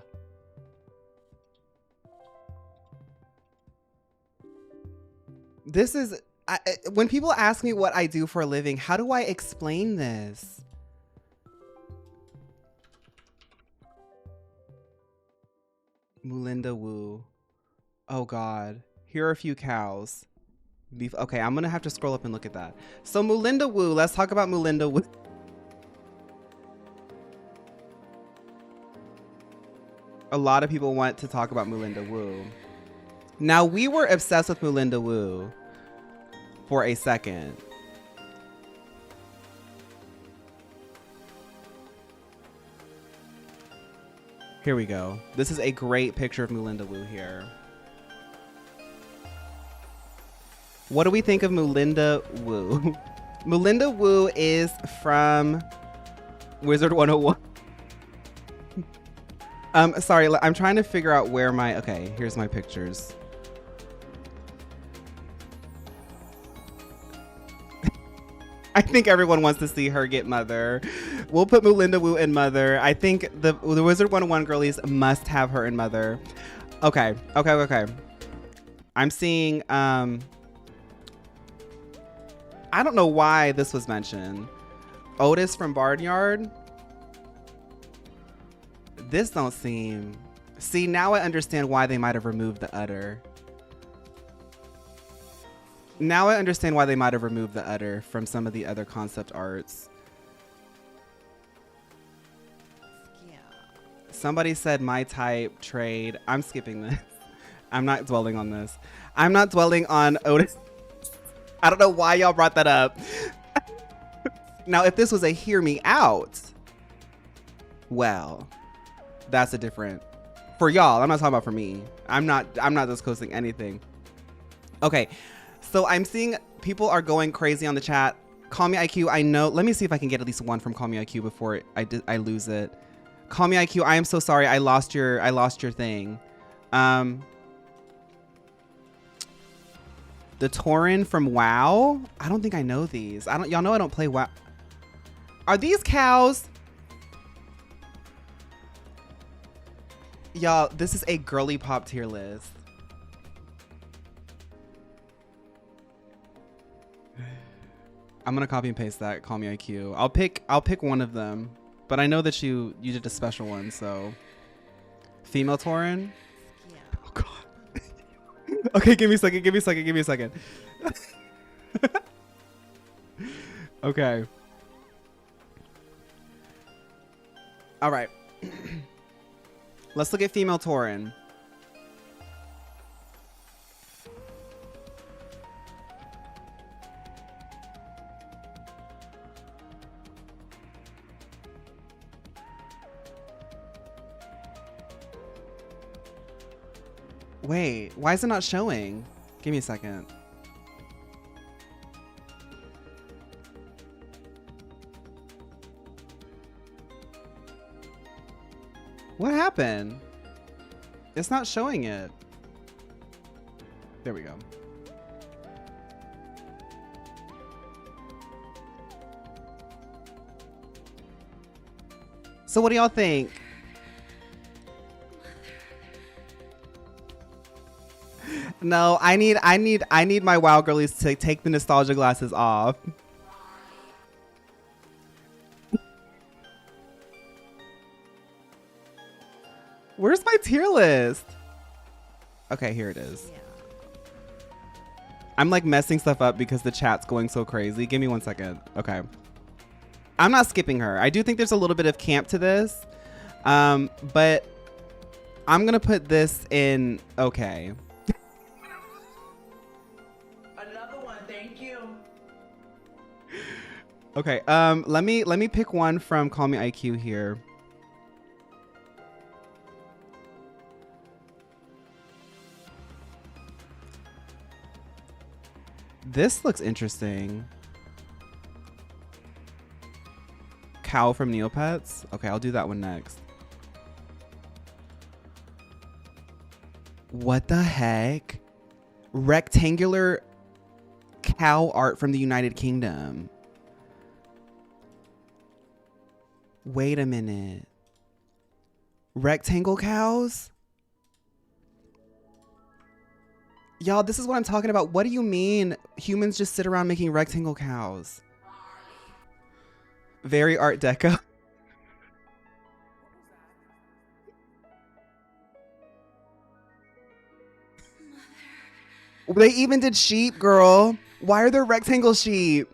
This is when people ask me what I do for a living, how do I explain this? Mulinda Wu. Oh God. Here are a few cows. Beef. Okay, I'm gonna have to scroll up and look at that. So Mulinda Wu, let's talk about Mulinda Wu. A lot of people want to talk about Mulinda Wu. Now, we were obsessed with Mulinda Wu for a second. Here we go. This is a great picture of Mulinda Wu here. What do we think of Mulinda Wu? Mulinda Wu is from Wizard 101. Sorry, I'm trying to figure out where my, okay, here's my pictures. I think everyone wants to see her get mother. We'll put Mulinda Wu in mother. I think the Wizard 101 girlies must have her in mother. Okay. I'm seeing, I don't know why this was mentioned. Otis from Barnyard. This don't seem... See, now I understand why they might have removed the udder. Now I understand why they might have removed the udder from some of the other concept arts. Yeah. Somebody said my type trade. I'm skipping this. I'm not dwelling on this. I'm not dwelling on Otis. I don't know why y'all brought that up. Now, if this was a hear me out, well, that's a different... For y'all, I'm not talking about for me. I'm not disclosing anything. Okay. So I'm seeing people are going crazy on the chat. Call Me IQ, I know. Let me see if I can get at least one from Call Me IQ before I lose it. Call Me IQ, I am so sorry. I lost your thing. The Tauren from WoW? I don't think I know these. Y'all know I don't play WoW. Are these cows? Y'all, this is a Girlypop tier list. I'm gonna copy and paste that. Call Me IQ. I'll pick one of them, but I know that you did a special one. So, female Tauren. Yeah. Oh God. Okay, give me a second. Okay. All right. Let's look at female Tauren. Wait, why is it not showing? Give me a second. What happened? It's not showing it. There we go. So what do y'all think? No, I need my WoW girlies to take the nostalgia glasses off. Where's my tier list? Okay, here it is. Yeah. I'm like messing stuff up because the chat's going so crazy. Give me 1 second. Okay. I'm not skipping her. I do think there's a little bit of camp to this. But I'm going to put this in okay. Another one, thank you. Okay, let me pick one from Call Me IQ here. This looks interesting. cow from Neopets? Okay, I'll do that one next. What the heck? Rectangular cow art from the United Kingdom. Wait a minute. Rectangle cows? Y'all, this is what I'm talking about. What do you mean humans just sit around making rectangle cows? Very Art Deco. They even did sheep, girl. Why are there rectangle sheep?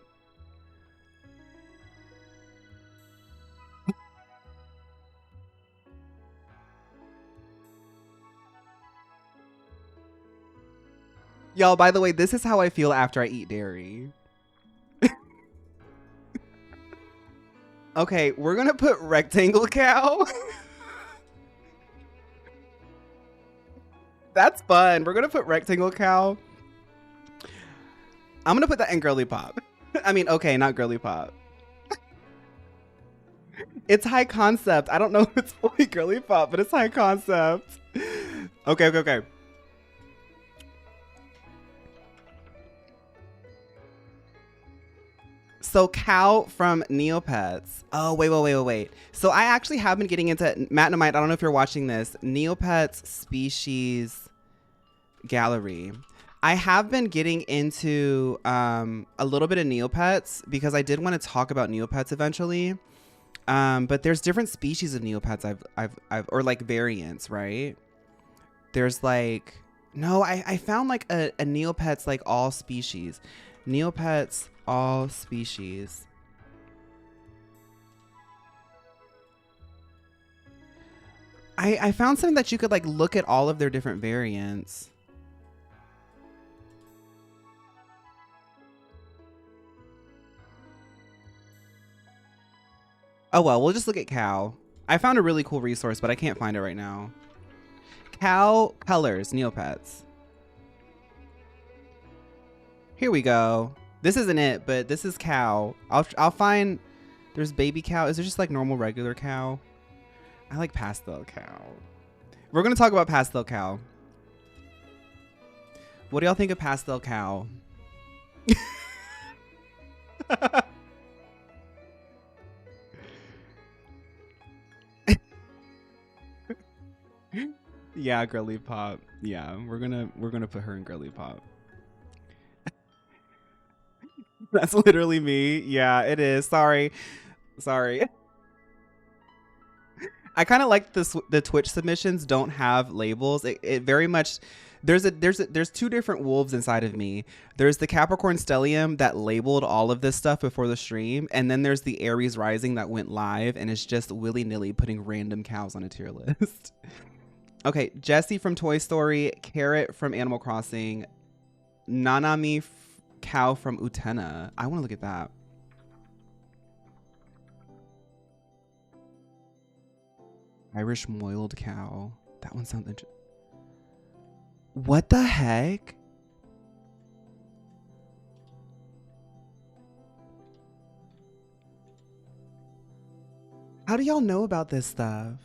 Y'all, by the way, this is how I feel after I eat dairy. Okay, we're gonna put rectangle cow. That's fun. We're gonna put rectangle cow. I'm gonna put that in Girlypop. I mean, okay, not Girlypop. It's high concept. I don't know if it's fully Girlypop, but it's high concept. Okay. So cow from Neopets. Oh, wait. So I actually have been getting into Matinamite. I don't know if you're watching this. Neopets species gallery. I have been getting into a little bit of Neopets because I did want to talk about Neopets eventually. But there's different species of Neopets I've or like variants, right? There's like, no, I found like a Neopets like all species. Neopets all species. I found something that you could like look at all of their different variants. Oh well, we'll just look at cow. I found a really cool resource, but I can't find it right now. Cow colors, Neopets. Here we go. This isn't it, but this is cow. I'll find. There's baby cow. Is there just like normal regular cow? I like pastel cow. We're gonna talk about pastel cow. What do y'all think of pastel cow? Yeah, Girlypop. Yeah, we're gonna put her in Girlypop. That's literally me. Yeah, it is. Sorry. I kind of like this. The Twitch submissions don't have labels. It very much. There's two different wolves inside of me. There's the Capricorn Stellium that labeled all of this stuff before the stream, and then there's the Aries Rising that went live and is just willy-nilly putting random cows on a tier list. Okay, Jessie from Toy Story, Carrot from Animal Crossing, Nanami cow from Utena. I want to look at that. Irish moiled cow. That one sounds interesting. What the heck? How do y'all know about this stuff?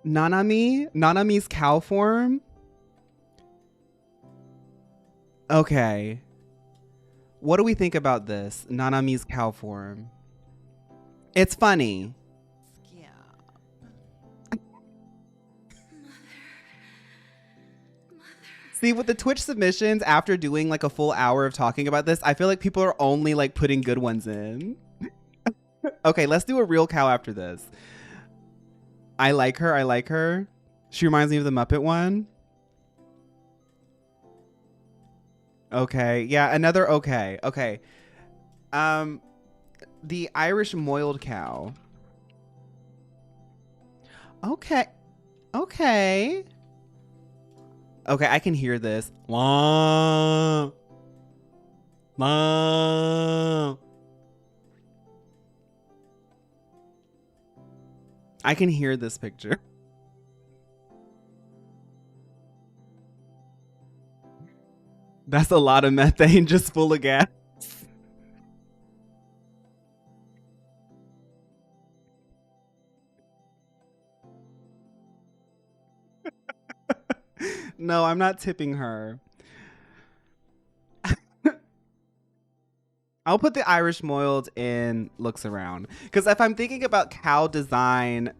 Nanami's cow form? Okay. What do we think about this? Nanami's cow form. It's funny. See, with the Twitch submissions, after doing like a full hour of talking about this, I feel like people are only like putting good ones in. Okay, let's do a real cow after this. I like her. She reminds me of the Muppet one. Okay, yeah, another okay. The Irish moiled cow. Okay, I can hear this. Wah. I can hear this picture. That's a lot of methane just full of gas. No, I'm not tipping her. I'll put the Irish moiled in looks around. Because if I'm thinking about cow design,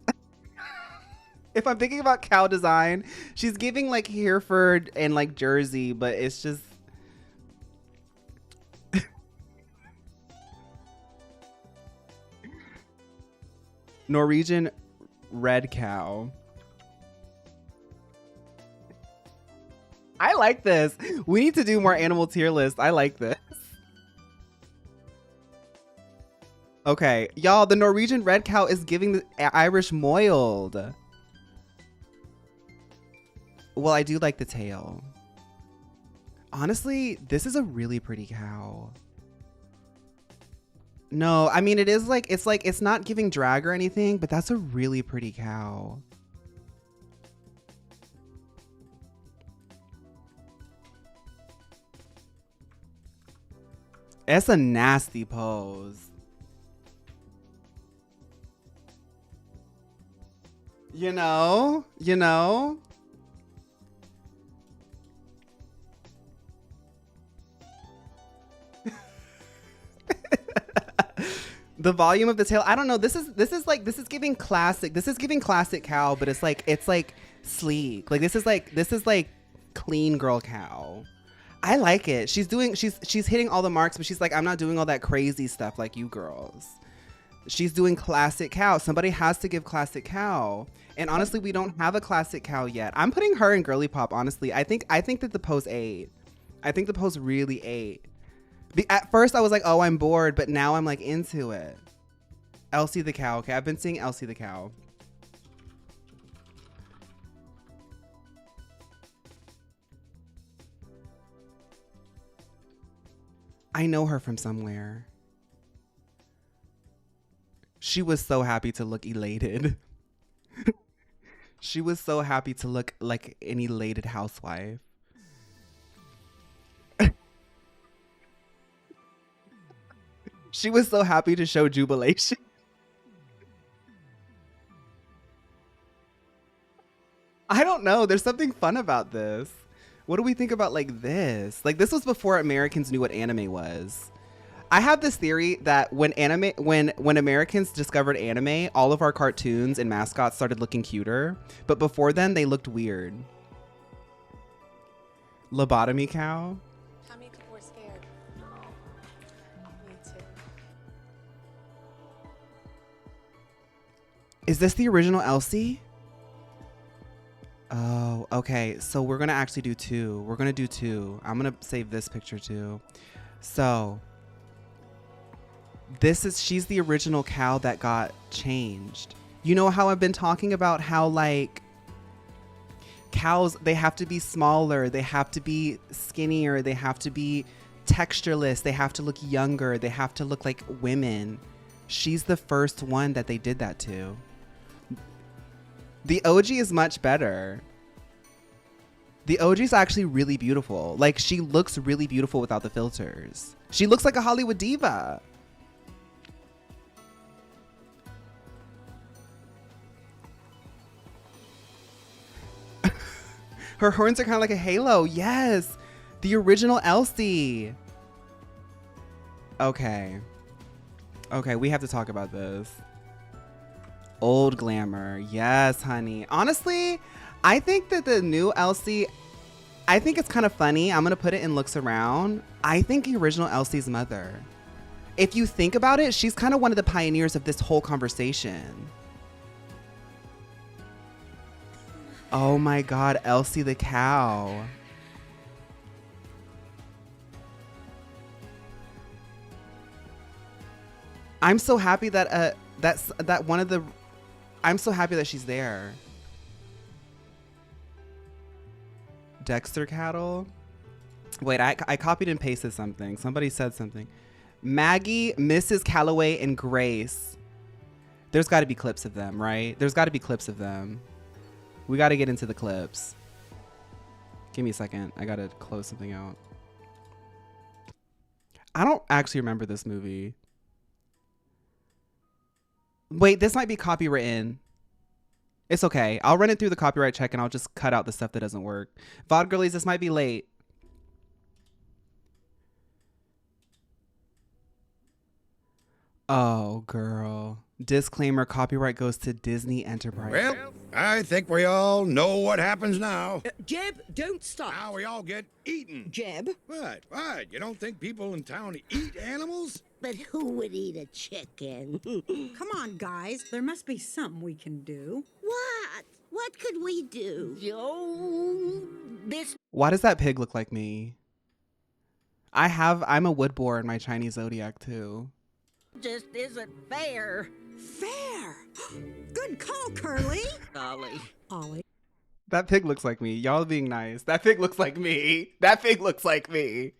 she's giving like Hereford and like Jersey, but it's just. Norwegian red cow. I like this. We need to do more animal tier lists. I like this. Okay, y'all, the Norwegian red cow is giving the Irish moiled. Well, I do like the tail. Honestly, this is a really pretty cow. No, I mean, it's not giving drag or anything, but that's a really pretty cow. It's a nasty pose. You know? The volume of the tail, I don't know. This is giving classic. This is giving classic cow, but it's like sleek. Like this is like clean girl cow. I like it. She's hitting all the marks, but she's like, I'm not doing all that crazy stuff like you girls. She's doing classic cow. Somebody has to give classic cow. And honestly, we don't have a classic cow yet. I'm putting her in Girlypop, honestly. I think that the pose ate. I think the pose really ate. At first I was like, oh, I'm bored, but now I'm like into it. Elsie the cow. Okay, I've been seeing Elsie the cow. I know her from somewhere. She was so happy to look elated. She was so happy to look like an elated housewife. She was so happy to show jubilation. I don't know. There's something fun about this. What do we think about like this? Like this was before Americans knew what anime was. I have this theory that when Americans discovered anime, all of our cartoons and mascots started looking cuter. But before then, they looked weird. Lobotomy cow. How many people were scared? Me too. Is this the original Elsie? Oh, okay. So we're going to actually do two. We're going to do two. I'm going to save this picture too. So she's the original cow that got changed. You know how I've been talking about how like cows, they have to be smaller, they have to be skinnier, they have to be textureless, they have to look younger, they have to look like women. She's the first one that they did that to. The OG is much better. The OG is actually really beautiful. Like she looks really beautiful without the filters. She looks like a Hollywood diva. Her horns are kind of like a halo. Yes. The original Elsie. Okay. Okay, we have to talk about this. Old glamour. Yes, honey. Honestly, I think that the new Elsie, I think it's kind of funny. I'm going to put it in looks around. I think the original Elsie's mother. If you think about it, she's kind of one of the pioneers of this whole conversation. Oh my God, Elsie the cow. I'm so happy that I'm so happy that she's there. Dexter cattle. Wait, I copied and pasted something. Somebody said something. Maggie, Mrs. Galloway, and Grace. There's got to be clips of them, right? There's got to be clips of them. We got to get into the clips. Give me a second. I got to close something out. I don't actually remember this movie. Wait, this might be copywritten. It's okay. I'll run it through the copyright check and I'll just cut out the stuff that doesn't work. VOD girlies, this might be late. Oh, girl. Disclaimer, copyright goes to Disney Enterprise. Well, I think we all know what happens now. Jeb, don't stop. Now we all get eaten. Jeb? What? What? You don't think people in town eat animals? But who would eat a chicken? Come on, guys. There must be something we can do. What? What could we do? Oh, this... Why does that pig look like me? I'm a wood boar in my Chinese zodiac too. just isn't fair. Fair? Good call, Curly. Ollie. That pig looks like me. Y'all being nice. That pig looks like me. That pig looks like me.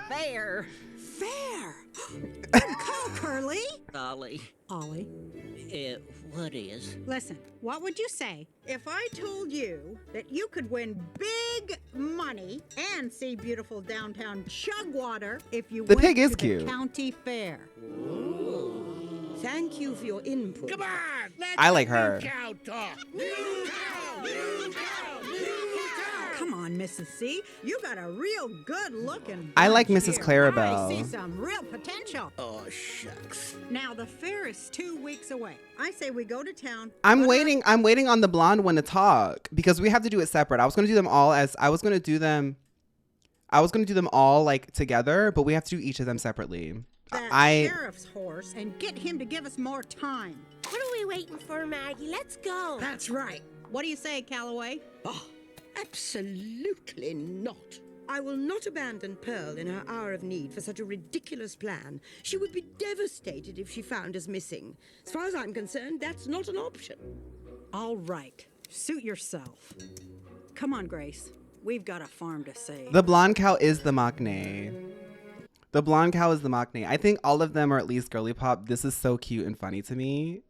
Fair. Fair. Good call, Curly. Ollie. What is? Listen, what would you say if I told you that you could win big money and see beautiful downtown Chugwater if you went pig is to cute. the county fair? Thank you for your input. Come on! I like her. Cow talk! New cow! New cow! New cow! Come on, Mrs. C. You got a real good-looking I like bunch Mrs. here. Clarabel. I see some real potential. Oh, shucks. Now, the fair is 2 weeks away. I say we go to town. I'm waiting on the blonde one to talk because we have to do it separate. I was going to do them all all like together, but we have to do each of them separately. That sheriff's horse and get him to give us more time. What are we waiting for, Maggie? Let's go. That's right. What do you say, Galloway? Oh, absolutely not. I will not abandon Pearl in her hour of need for such a ridiculous plan. She would be devastated if she found us missing. As far as I'm concerned, that's not an option. All right. Suit yourself. Come on, Grace. We've got a farm to save. The blonde cow is the Maknae. The blonde cow is the Maknae. I think all of them are at least girly pop. This is so cute and funny to me.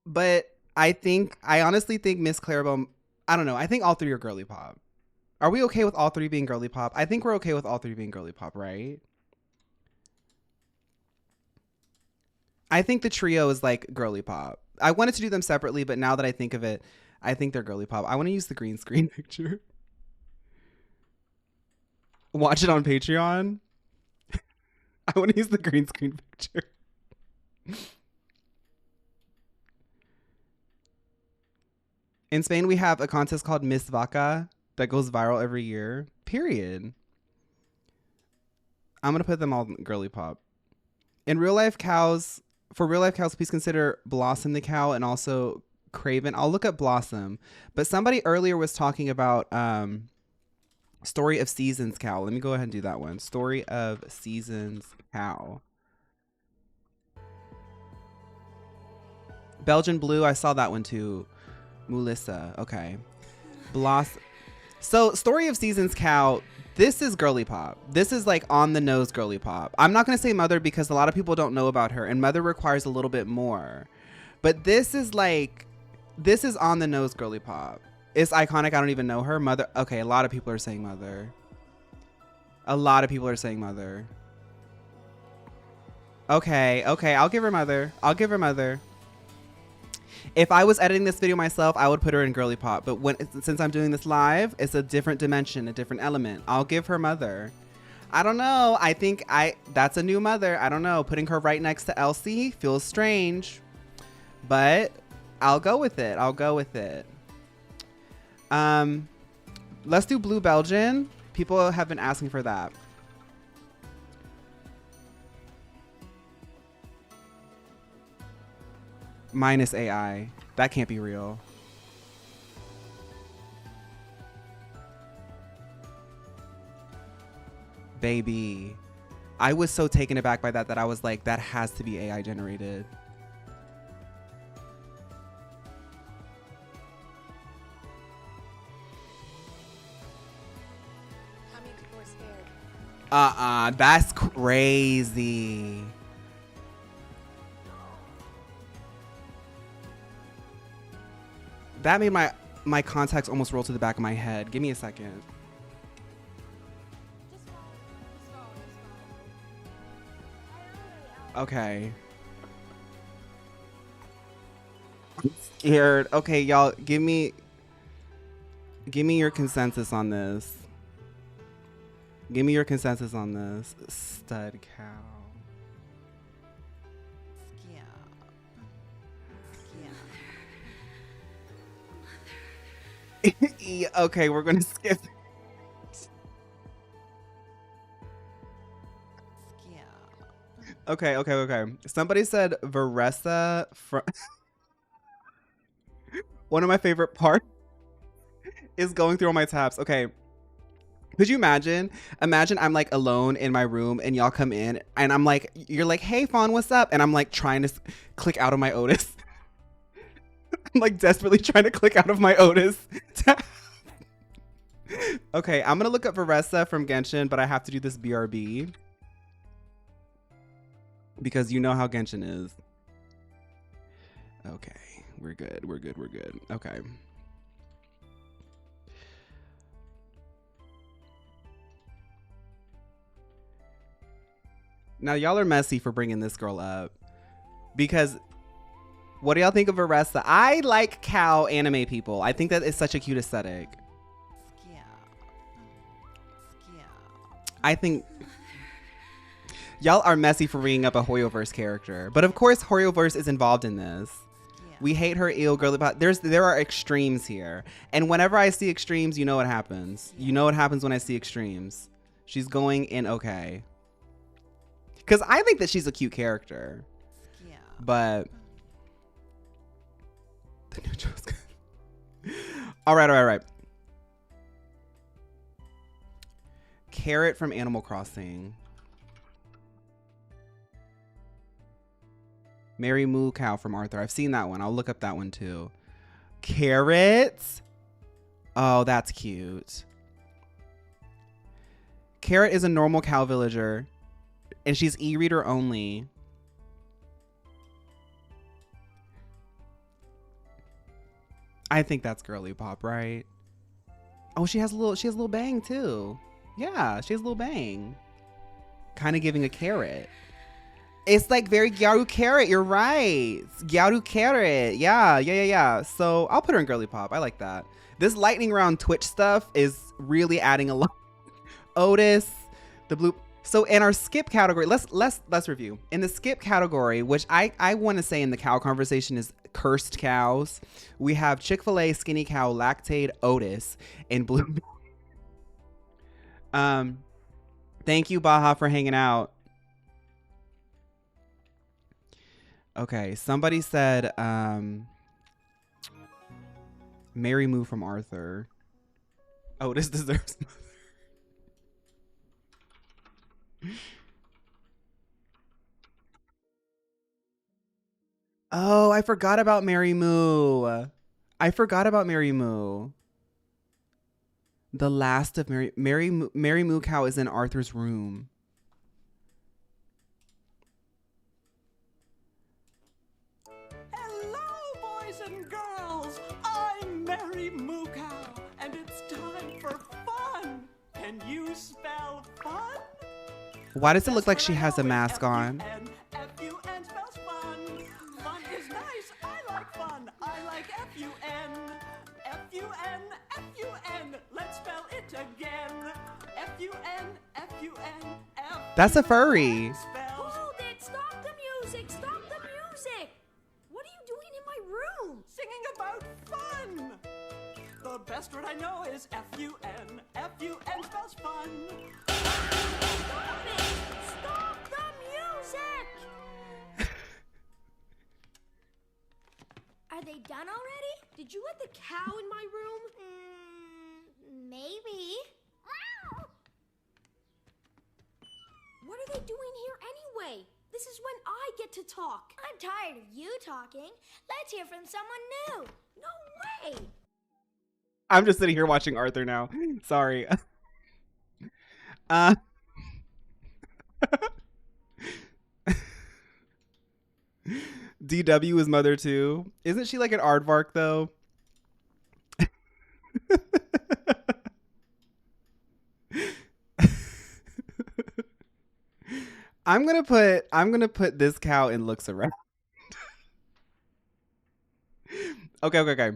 But I honestly think Miss Clarabel, I don't know. I think all three are girly pop. Are we okay with all three being girly pop? I think we're okay with all three being girly pop, right? I think the trio is like girly pop. I wanted to do them separately, but now that I think of it, I think they're girly pop. I want to use the green screen picture. Watch it on Patreon. I want to use the green screen picture. In Spain, we have a contest called Miss Vaca that goes viral every year. Period. I'm going to put them all girly pop. For real life cows, please consider Blossom the cow and also Craven. I'll look up Blossom. But somebody earlier was talking about Story of Seasons cow. Let me go ahead and do that one. Story of Seasons cow. Belgian blue. I saw that one too. Melissa. Okay. Blossom. So Story of Seasons cow. This is girly pop. This is like on the nose girly pop. I'm not going to say Mother because a lot of people don't know about her and Mother requires a little bit more. But this is on the nose girly pop. It's iconic. I don't even know her. Mother. Okay, a lot of people are saying Mother. A lot of people are saying Mother. Okay, I'll give her Mother. If I was editing this video myself, I would put her in girly pop. But since I'm doing this live, it's a different dimension, a different element. I'll give her Mother. I don't know. I think that's a new Mother. I don't know. Putting her right next to Elsie feels strange. But I'll go with it. Let's do Blue Belgian. People have been asking for that. Minus AI. That can't be real. Baby. I was so taken aback by that I was like, that has to be AI generated. That's crazy. That made my contacts almost roll to the back of my head. Give me a second. Okay. I'm scared. Okay, y'all, give me your consensus on this. Give me your consensus on this. Stud cow. Okay, we're gonna skip. Okay. Somebody said Varessa from one of my favorite parts is going through all my tabs. Okay. Could you imagine? Imagine I'm like alone in my room and y'all come in and I'm like, you're like, hey Fawn, what's up? And I'm like trying to click out of my Otis. I'm like desperately trying to click out of my Otis. Okay, I'm gonna look up Varessa from Genshin, but I have to do this BRB. Because you know how Genshin is. Okay, we're good. Okay. Now y'all are messy for bringing this girl up. Because what do y'all think of Varessa? I like cow anime people. I think that is such a cute aesthetic. I think y'all are messy for bringing up a Hoyoverse character. But of course Hoyoverse is involved in this. We hate her, ill girly pop. There are extremes here. And whenever I see extremes, you know what happens. You know what happens when I see extremes. She's going in okay. Because I think that she's a cute character. But the new show's good. All right. Carrot from Animal Crossing. Mary Moo Cow from Arthur. I've seen that one. I'll look up that one too. Carrot. Oh, that's cute. Carrot is a normal cow villager. And she's e-reader only. I think that's Girlypop, right? Oh, she has a little bang too. Yeah, she has a little bang. Kind of giving a carrot. It's like very Gyaru Carrot. You're right. Gyaru Carrot. Yeah. So I'll put her in Girlypop. I like that. This lightning round Twitch stuff is really adding a lot. Otis, the blue. So in our skip category, let's review. In the skip category, which I want to say in the cow conversation is cursed cows. We have Chick-fil-A, Skinny Cow, Lactate, Otis, and Blue. Thank you, Baja, for hanging out. Okay, somebody said Mary Moo from Arthur. Otis deserves mother. Oh, I forgot about Mary Moo. The last of Mary Moo Cow is in Arthur's room. Hello, boys and girls. I'm Mary Moo Cow, and it's time for fun. Can you spell fun? Why does it look like she has a mask on? F-U-N spells fun. Fun is nice. I like fun. I like F-U-N. F-U-N, F-U-N. Let's spell it again. F-U-N, F-U-N, F. That's a furry. Hold it! Stop the music! Stop the music! What are you doing in my room? Singing about fun. The best word I know is F-U-N. F-U-N spells fun. Stop it! Stop the music! Are they done already? Did you let the cow in my room? Maybe. What are they doing here anyway? This is when I get to talk. I'm tired of you talking. Let's hear from someone new. No way! I'm just sitting here watching Arthur now. Sorry. DW is mother too. Isn't she like an aardvark though? I'm gonna put this cow in looks around. Okay.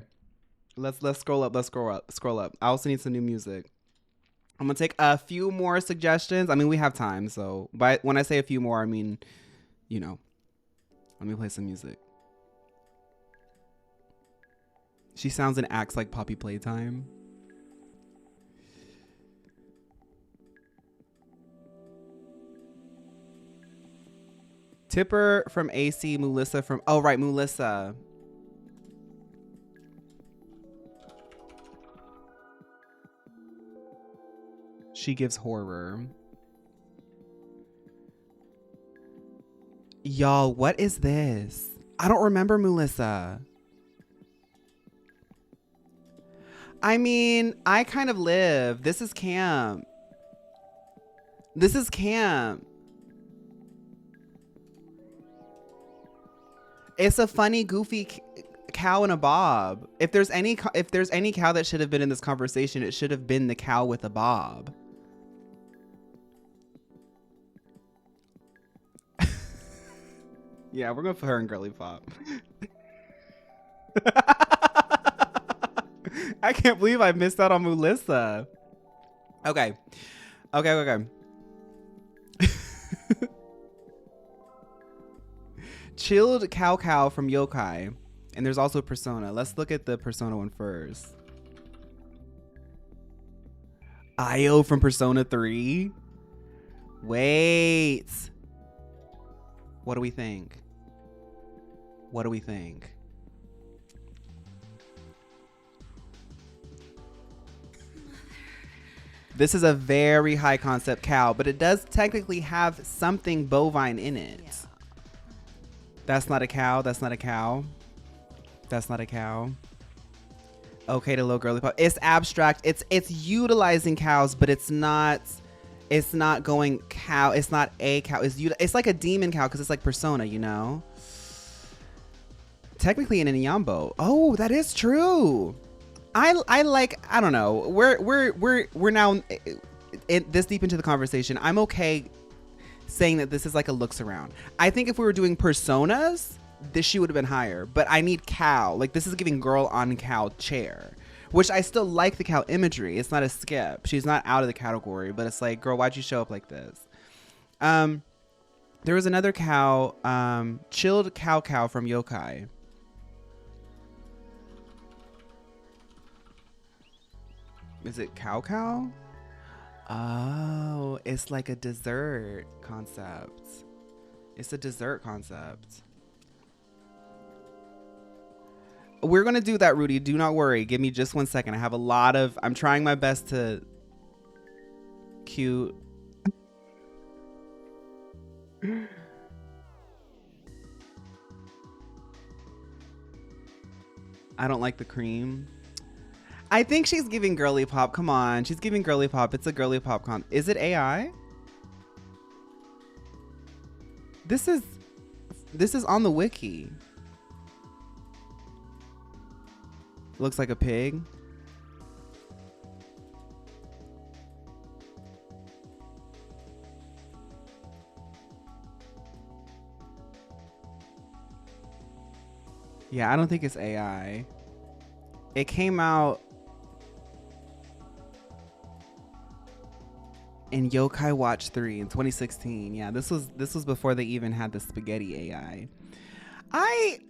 Let's scroll up. I also need some new music. I'm gonna take a few more suggestions. I mean, we have time, so when I say a few more, I mean, you know. Let me play some music. She sounds and acts like Poppy Playtime. Tipper from AC, Melissa from... Oh, right, Melissa. She gives horror. Y'all, what is this? I don't remember Melissa. I mean, I kind of live. This is camp. This is camp. It's a funny, goofy cow in a bob. If there's any cow that should have been in this conversation, it should have been the cow with a bob. Yeah, we're gonna put her in Girlypop. I can't believe I missed out on Melissa. Okay. Chilled Cow from Yokai. And there's also Persona. Let's look at the Persona one first. Io from Persona 3. Wait. What do we think? This is a very high concept cow, but it does technically have something bovine in it. Yeah. That's not a cow. Okay, the little girly pop. It's abstract. It's utilizing cows, but it's not going cow. It's not a cow. It's like a demon cow because it's like Persona, you know. Technically an Inyambo. Oh, that is true. I don't know. We're now this deep into the conversation. I'm okay saying that this is like a looks around. I think if we were doing personas, she would have been higher. But I need cow. Like, this is giving girl on cow chair, which I still like the cow imagery. It's not a skip. She's not out of the category, but it's like, girl, why'd you show up like this? There was another cow, chilled cow from Yokai. Is it cow? Oh, it's like a dessert concept. It's a dessert concept. We're going to do that, Rudy. Do not worry. Give me just 1 second. I have I'm trying my best to cue. I don't like the cream. I think she's giving Girlypop. Come on. She's giving Girlypop. It's a Girlypop Is it AI? This is on the wiki. Looks like a pig. Yeah, I don't think it's AI. It came out in Yokai Watch 3 in 2016. Yeah, this was before they even had the spaghetti AI. I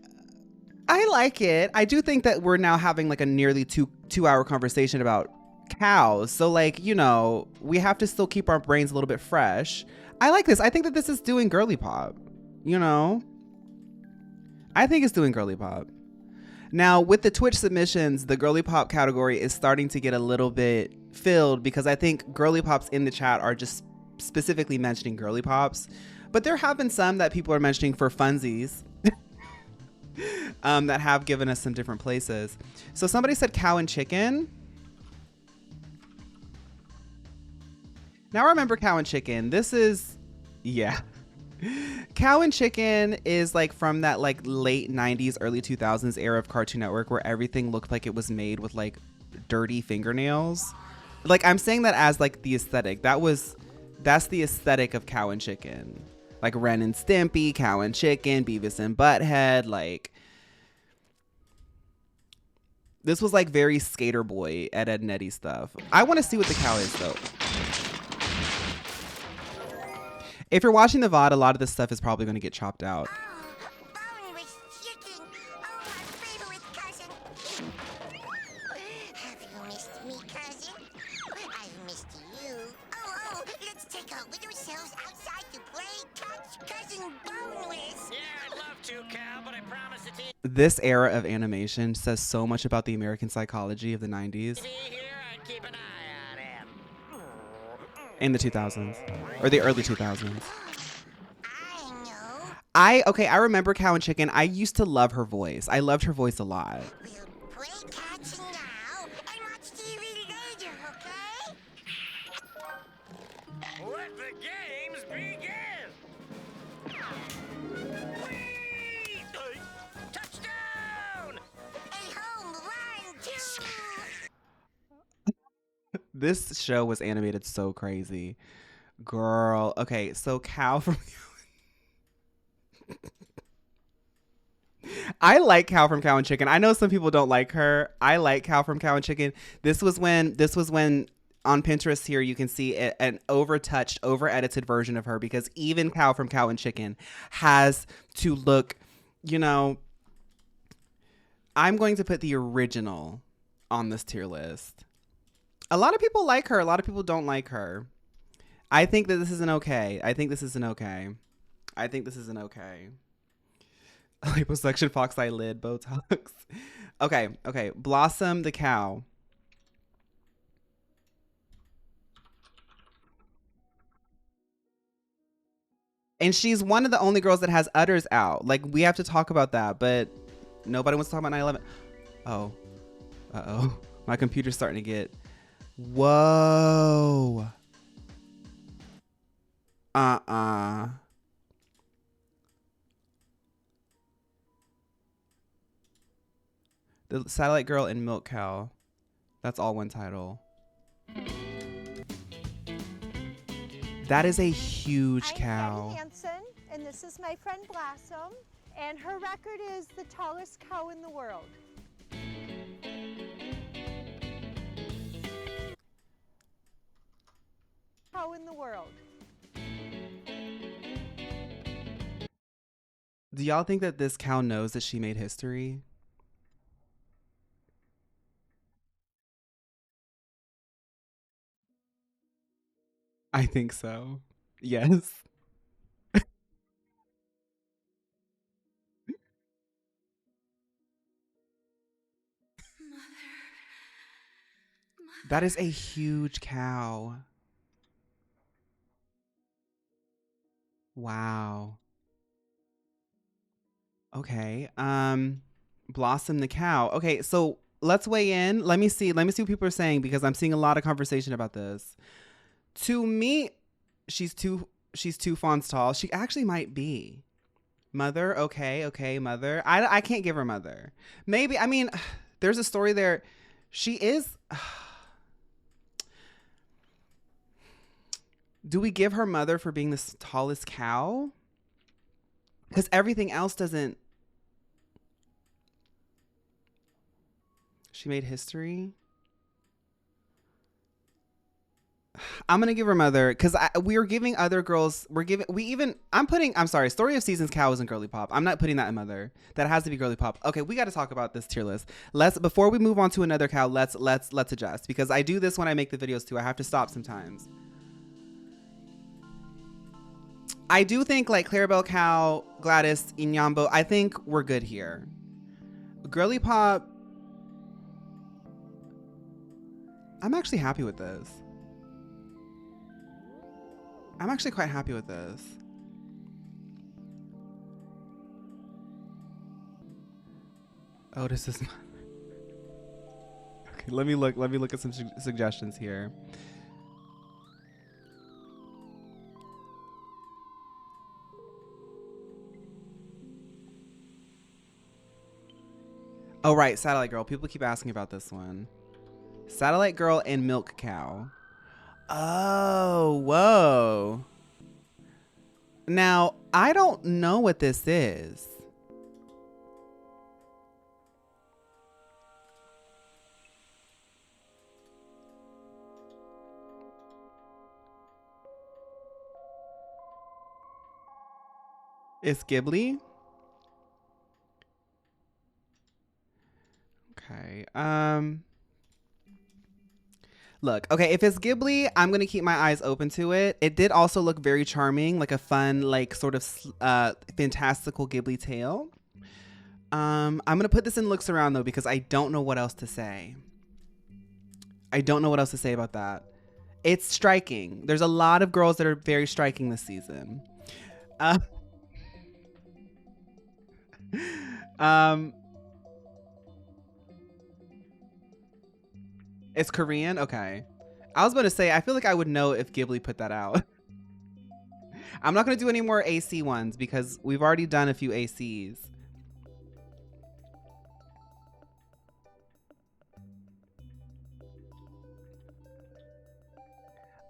like it. I do think that we're now having like a nearly two-hour conversation about cows. So like, you know, we have to still keep our brains a little bit fresh. I like this. I think that this is doing Girlypop, you know? I think it's doing Girlypop. Now, with the Twitch submissions, the Girlypop category is starting to get a little bit filled because I think Girlypops in the chat are just specifically mentioning Girlypops. But there have been some that people are mentioning for funsies that have given us some different places. So somebody said cow and chicken. Now I remember cow and chicken. This is, yeah. Cow and Chicken is like from that like late 90s, early 2000s era of Cartoon Network where everything looked like it was made with like dirty fingernails. Like I'm saying that as like the aesthetic. That's the aesthetic of Cow and Chicken. Like Ren and Stimpy, Cow and Chicken, Beavis and Butthead. Like, this was like very Skater Boy, Ed, Edd n Eddy stuff. I want to see what the cow is though. If you're watching the VOD, a lot of this stuff is probably going to get chopped out. This era of animation says so much about the American psychology of the 90s and the 2000s, or the early 2000s. I remember Cow and Chicken. I used to love her voice. I loved her voice a lot. Let the games begin! Touchdown! A home run, This show was animated so crazy. Girl. Okay, so Cow from I like Cow from Cow and Chicken. I know some people don't like her. I like Cow from Cow and Chicken. This was when on Pinterest here you can see an overtouched, over-edited version of her, because even Cow from Cow and Chicken has to look, you know, I'm going to put the original on this tier list. A lot of people like her. A lot of people don't like her. I think that this isn't okay. I think this isn't okay. I think this isn't okay. Liposuction, fox eye lid, Botox. Okay. Blossom the cow. And she's one of the only girls that has udders out. Like, we have to talk about that, but nobody wants to talk about 9/11. Oh. Uh-oh. My computer's starting to get... Whoa. The Satellite Girl and Milk Cow. That's all one title. That is a huge cow. I'm Hanson, and this is my friend Blossom, and her record is the tallest cow in the world. Cow in the world. Do y'all think that this cow knows that she made history? I think so. Yes. That is a huge cow. Wow. Okay. Blossom the cow. Okay, so let's weigh in. Let me see what people are saying, because I'm seeing a lot of conversation about this. To me, she's too fawns tall. She actually might be. Mother, okay, mother. I can't give her mother. Maybe, I mean, there's a story there. She is. Do we give her mother for being the tallest cow? Because everything else doesn't. She made history. I'm gonna give her mother, because we're giving other girls. I'm sorry. Story of Seasons cow isn't Girlypop. I'm not putting that in mother. That has to be Girlypop. Okay, we got to talk about this tier list. Before we move on to another cow. Let's adjust, because I do this when I make the videos too. I have to stop sometimes. I do think like Clarabel Cow, Gladys, Inyambo, I think we're good here. Girlypop, I'm actually happy with this. I'm actually quite happy with this. Oh, this is... Okay, let me look at some suggestions here. Oh, right. Satellite Girl. People keep asking about this one. Satellite Girl and Milk Cow. Oh, whoa. Now, I don't know what this is. It's Ghibli. Okay. Look, okay, if it's Ghibli, I'm going to keep my eyes open to it. It did also look very charming, like a fun, like sort of fantastical Ghibli tale. I'm going to put this in looks around though, because I don't know what else to say. I don't know what else to say about that. It's striking. There's a lot of girls that are very striking this season. It's Korean? Okay. I was going to say, I feel like I would know if Ghibli put that out. I'm not going to do any more AC ones because we've already done a few ACs.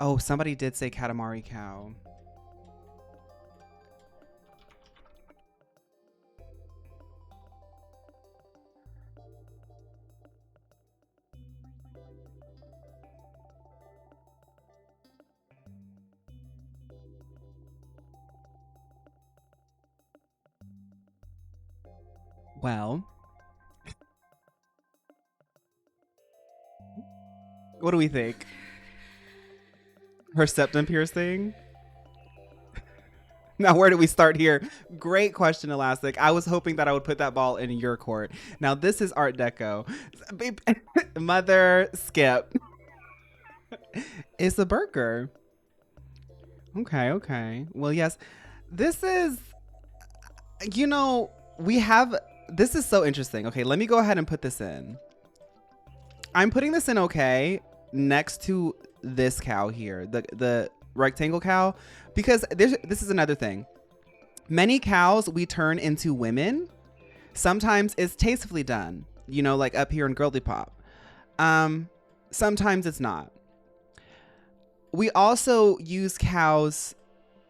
Oh, somebody did say Katamari Cow. Well, what do we think? Her septum piercing? Now, where do we start here? Great question, Elastic. I was hoping that I would put that ball in your court. Now, this is Art Deco. Mother, skip. It's a burger. Okay, okay. Well, yes. This is, you know, we have... This is so interesting. Okay, let me go ahead and put this in. I'm putting this in okay next to this cow here, the rectangle cow, because this is another thing. Many cows we turn into women. Sometimes it's tastefully done, you know, like up here in Girlypop. Sometimes it's not. We also use cows.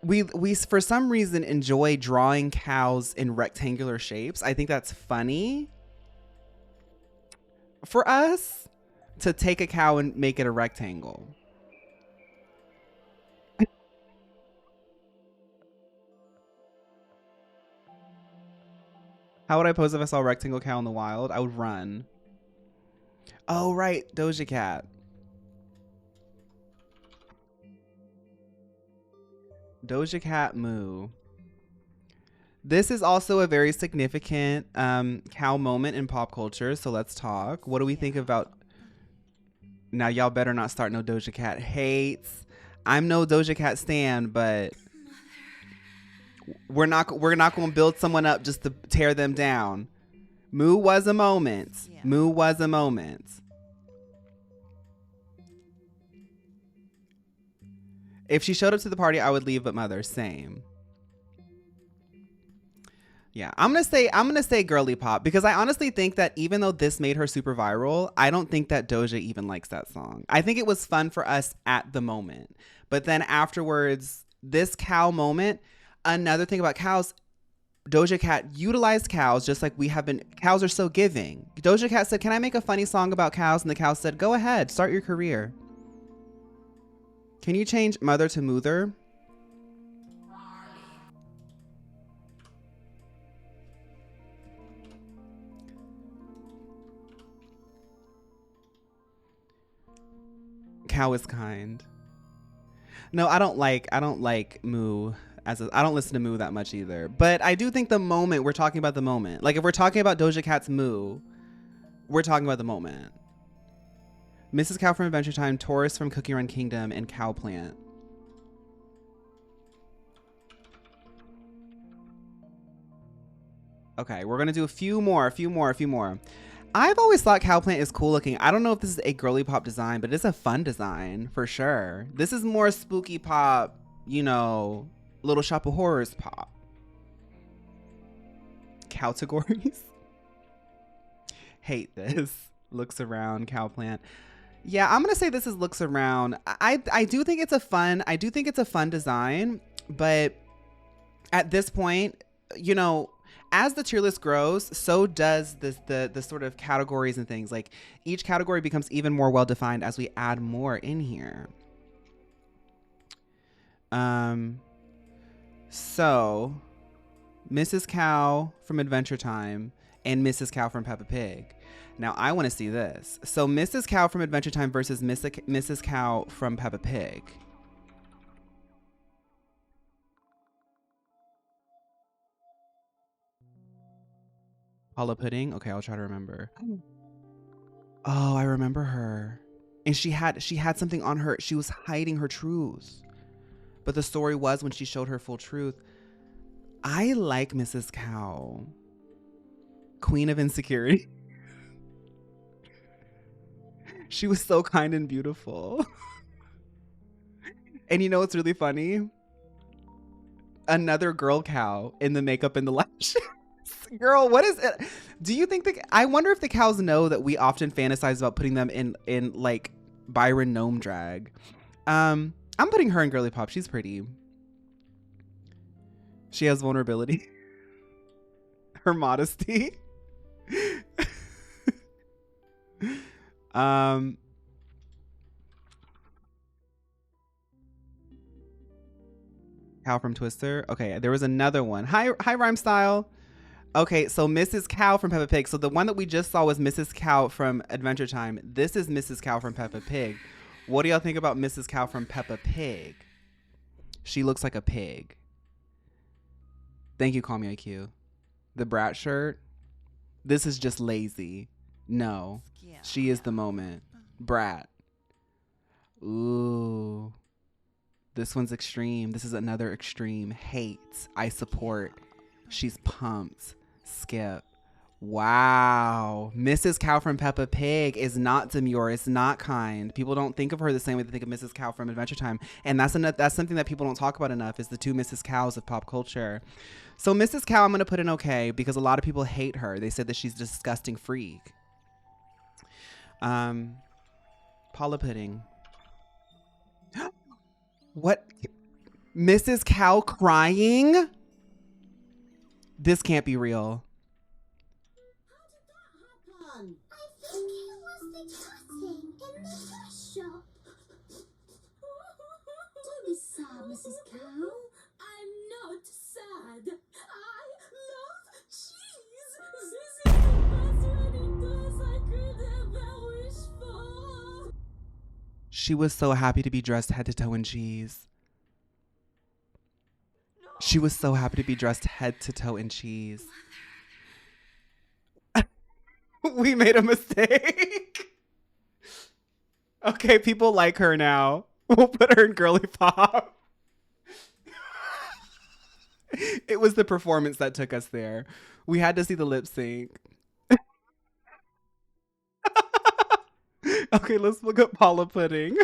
We for some reason enjoy drawing cows in rectangular shapes. I think that's funny for us to take a cow and make it a rectangle. How would I pose if I saw a rectangle cow in the wild? I would run. Oh, right. Doja Cat. Doja Cat moo. This is also a very significant cow moment in pop culture. So let's talk. What do we think about... Now, y'all better not start no Doja Cat hates. I'm no Doja Cat stan, but we're not going to build someone up just to tear them down. Moo was a moment. Yeah. Moo was a moment. If she showed up to the party, I would leave, but mother, same. Yeah, I'm gonna say Girlypop, because I honestly think that even though this made her super viral, I don't think that Doja even likes that song. I think it was fun for us at the moment, but then afterwards, this cow moment. Another thing about cows, Doja Cat utilized cows just like we have been. Cows are so giving. Doja Cat said, "Can I make a funny song about cows?" And the cow said, "Go ahead, start your career." Can you change mother to moother? Cow is kind. No, I don't like moo I don't listen to moo that much either. But I do think the moment, we're talking about the moment. Like if we're talking about Doja Cat's moo, we're talking about the moment. Mrs. Cow from Adventure Time, Taurus from Cookie Run Kingdom, and Cow Plant. Okay, we're gonna do a few more. I've always thought Cow Plant is cool looking. I don't know if this is a girly pop design, but it's a fun design for sure. This is more spooky pop, you know, Little Shop of Horrors pop. Categories. Hate this. Looks around, Cow Plant. Yeah, I'm gonna say this is looks around. I do think it's a fun design, but At this point, you know, as the tier list grows, so does the sort of categories and things. Like each category becomes even more well defined as we add more in here. So Mrs. Cow from Adventure Time and Mrs. Cow from Peppa Pig. Now I want to see this. So Mrs. Cow from Adventure Time versus Mrs. Cow from Peppa Pig. Paula Pudding. Okay, I'll try to remember. Oh, I remember her. And she had something on her. She was hiding her truth. But the story was when she showed her full truth. I like Mrs. Cow. Queen of Insecurity. She was so kind and beautiful. And you know what's really funny? Another girl cow in the makeup and the lashes. Girl, what is it? Do you think I wonder if the cows know that we often fantasize about putting them in like Byron gnome drag. I'm putting her in Girlypops. She's pretty. She has vulnerability. Her modesty. Cow from Twister. Okay, there was another one. Hi Rhyme Style. Okay, so Mrs. Cow from Peppa Pig. So the one that we just saw was Mrs. Cow from Adventure Time. This is Mrs. Cow from Peppa Pig. What do y'all think about Mrs. Cow from Peppa Pig? She looks like a pig. Thank you, Call Me IQ. The brat shirt. This is just lazy. No, she is the moment. Brat. Ooh. This one's extreme. This is another extreme. Hate. I support. She's pumped. Skip. Wow. Mrs. Cow from Peppa Pig is not demure. It's not kind. People don't think of her the same way they think of Mrs. Cow from Adventure Time. And that's something that people don't talk about enough is the two Mrs. Cows of pop culture. So Mrs. Cow, I'm going to put in okay because a lot of people hate her. They said that she's a disgusting freak. Paula Pudding. What? Mrs. Cow crying? This can't be real. I think it was the cutting in the dress shop. Don't be sad, Mrs. Cow. I'm not sad. I love cheese. This is the best wedding dress I could ever wish for. She was so happy to be dressed head to toe in cheese. She was so happy to be dressed head to toe in cheese. We made a mistake. Okay, people like her now. We'll put her in Girlypop. It was the performance that took us there. We had to see the lip sync. Okay, let's look up Paula Pudding.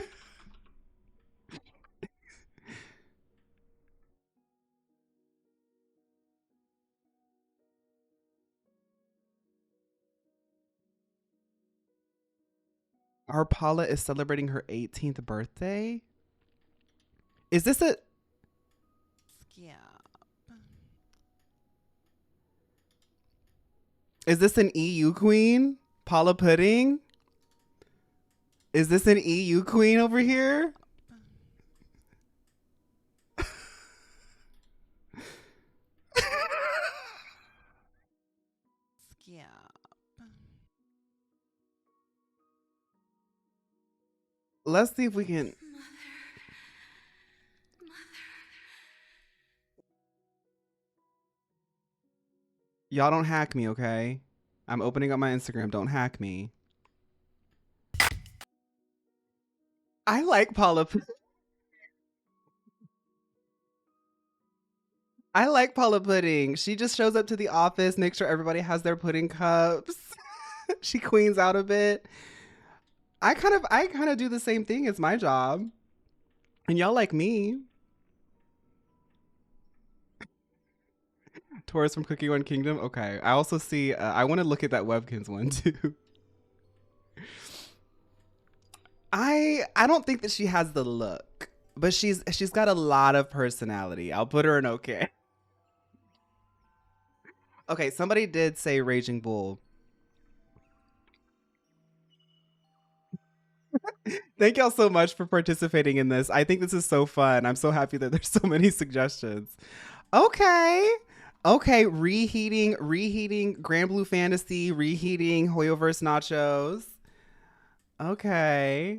Our Paula is celebrating her 18th birthday. Is this a... Yeah. Is this an EU queen? Paula Pudding? Is this an EU queen over here? Yeah. Let's see if we can... Y'all don't hack me, okay? I'm opening up my Instagram. Don't hack me. I like Paula. I like Paula Pudding. She just shows up to the office, makes sure everybody has their pudding cups. She queens out a bit. I kind of do the same thing. It's my job. And y'all like me. Taurus from Cookie One Kingdom. Okay. I also see, I want to look at that Webkins one too. I don't think that she has the look, but she's got a lot of personality. I'll put her in okay. Okay, somebody did say Raging Bull. Thank y'all so much for participating in this. I think this is so fun. I'm so happy that there's so many suggestions. Okay. Okay, reheating Grand Blue Fantasy, reheating Hoyoverse Nachos. Okay.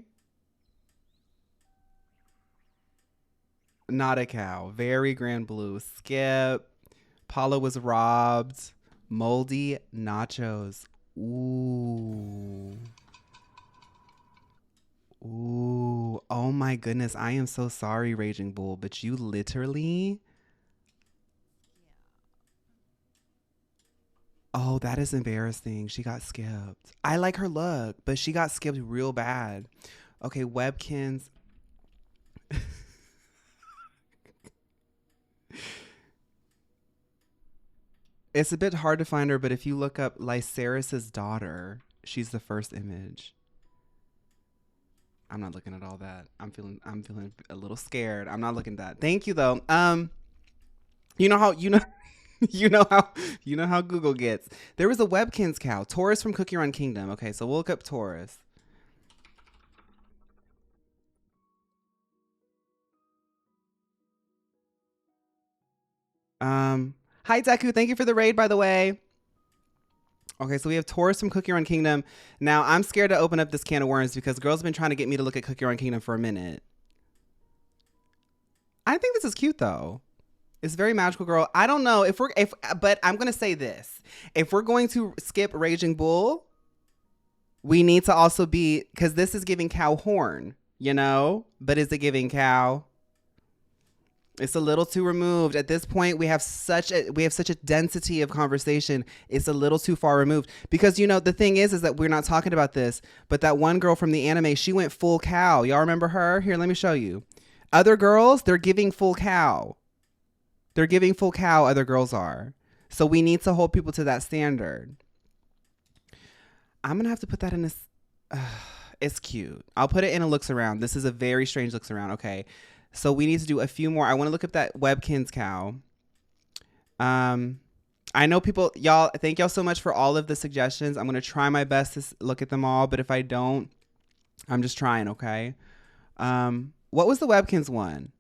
Not a cow. Very Grand Blue. Skip. Paula was robbed. Moldy nachos. Ooh. Ooh. Oh my goodness. I am so sorry, Raging Bull, but you literally. Oh, that is embarrassing. She got skipped. I like her look, but she got skipped real bad. Okay, Webkins. It's a bit hard to find her, but if you look up Lycerus's daughter, she's the first image. I'm not looking at all that. I'm feeling a little scared. I'm not looking at that. Thank you though. You know how you know how Google gets. There was a Webkins cow, Taurus from Cookie Run Kingdom. Okay, so we'll look up Taurus. Hi Deku, thank you for the raid, by the way. Okay, so we have Taurus from Cookie Run Kingdom. Now, I'm scared to open up this can of worms because girls have been trying to get me to look at Cookie Run Kingdom for a minute. I think this is cute though. It's very magical, girl. I don't know but I'm gonna say this: if we're going to skip Raging Bull, we need to also be, because this is giving cow horn, you know. But is it giving cow? It's a little too removed. At this point, we have such a density of conversation. It's a little too far removed. Because, you know, the thing is that we're not talking about this, but that one girl from the anime, she went full cow. Y'all remember her? Here, let me show you. Other girls, they're giving full cow. They're giving full cow, other girls are. So we need to hold people to that standard. I'm going to have to put that in this. It's cute. I'll put it in a looks around. This is a very strange looks around. Okay. So we need to do a few more. I want to look up that Webkins cow. I know people, y'all, thank y'all so much for all of the suggestions. I'm going to try my best to look at them all, but if I don't, I'm just trying, okay? What was the Webkins one?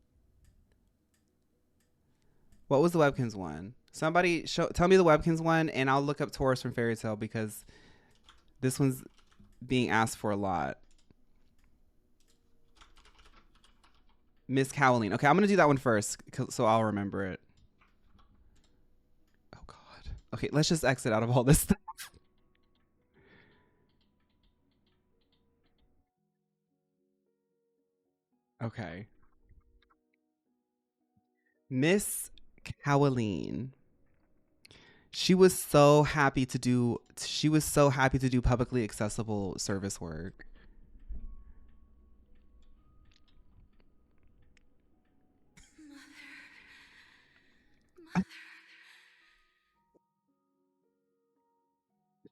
What was the Webkins one? Somebody tell me the Webkins one, and I'll look up Taurus from Fairy Tale because this one's being asked for a lot. Miss Cowling. Okay, I'm going to do that one first so I'll remember it. Oh, God. Okay, let's just exit out of all this stuff. Okay. Miss Cowling. She was so happy to do publicly accessible service work.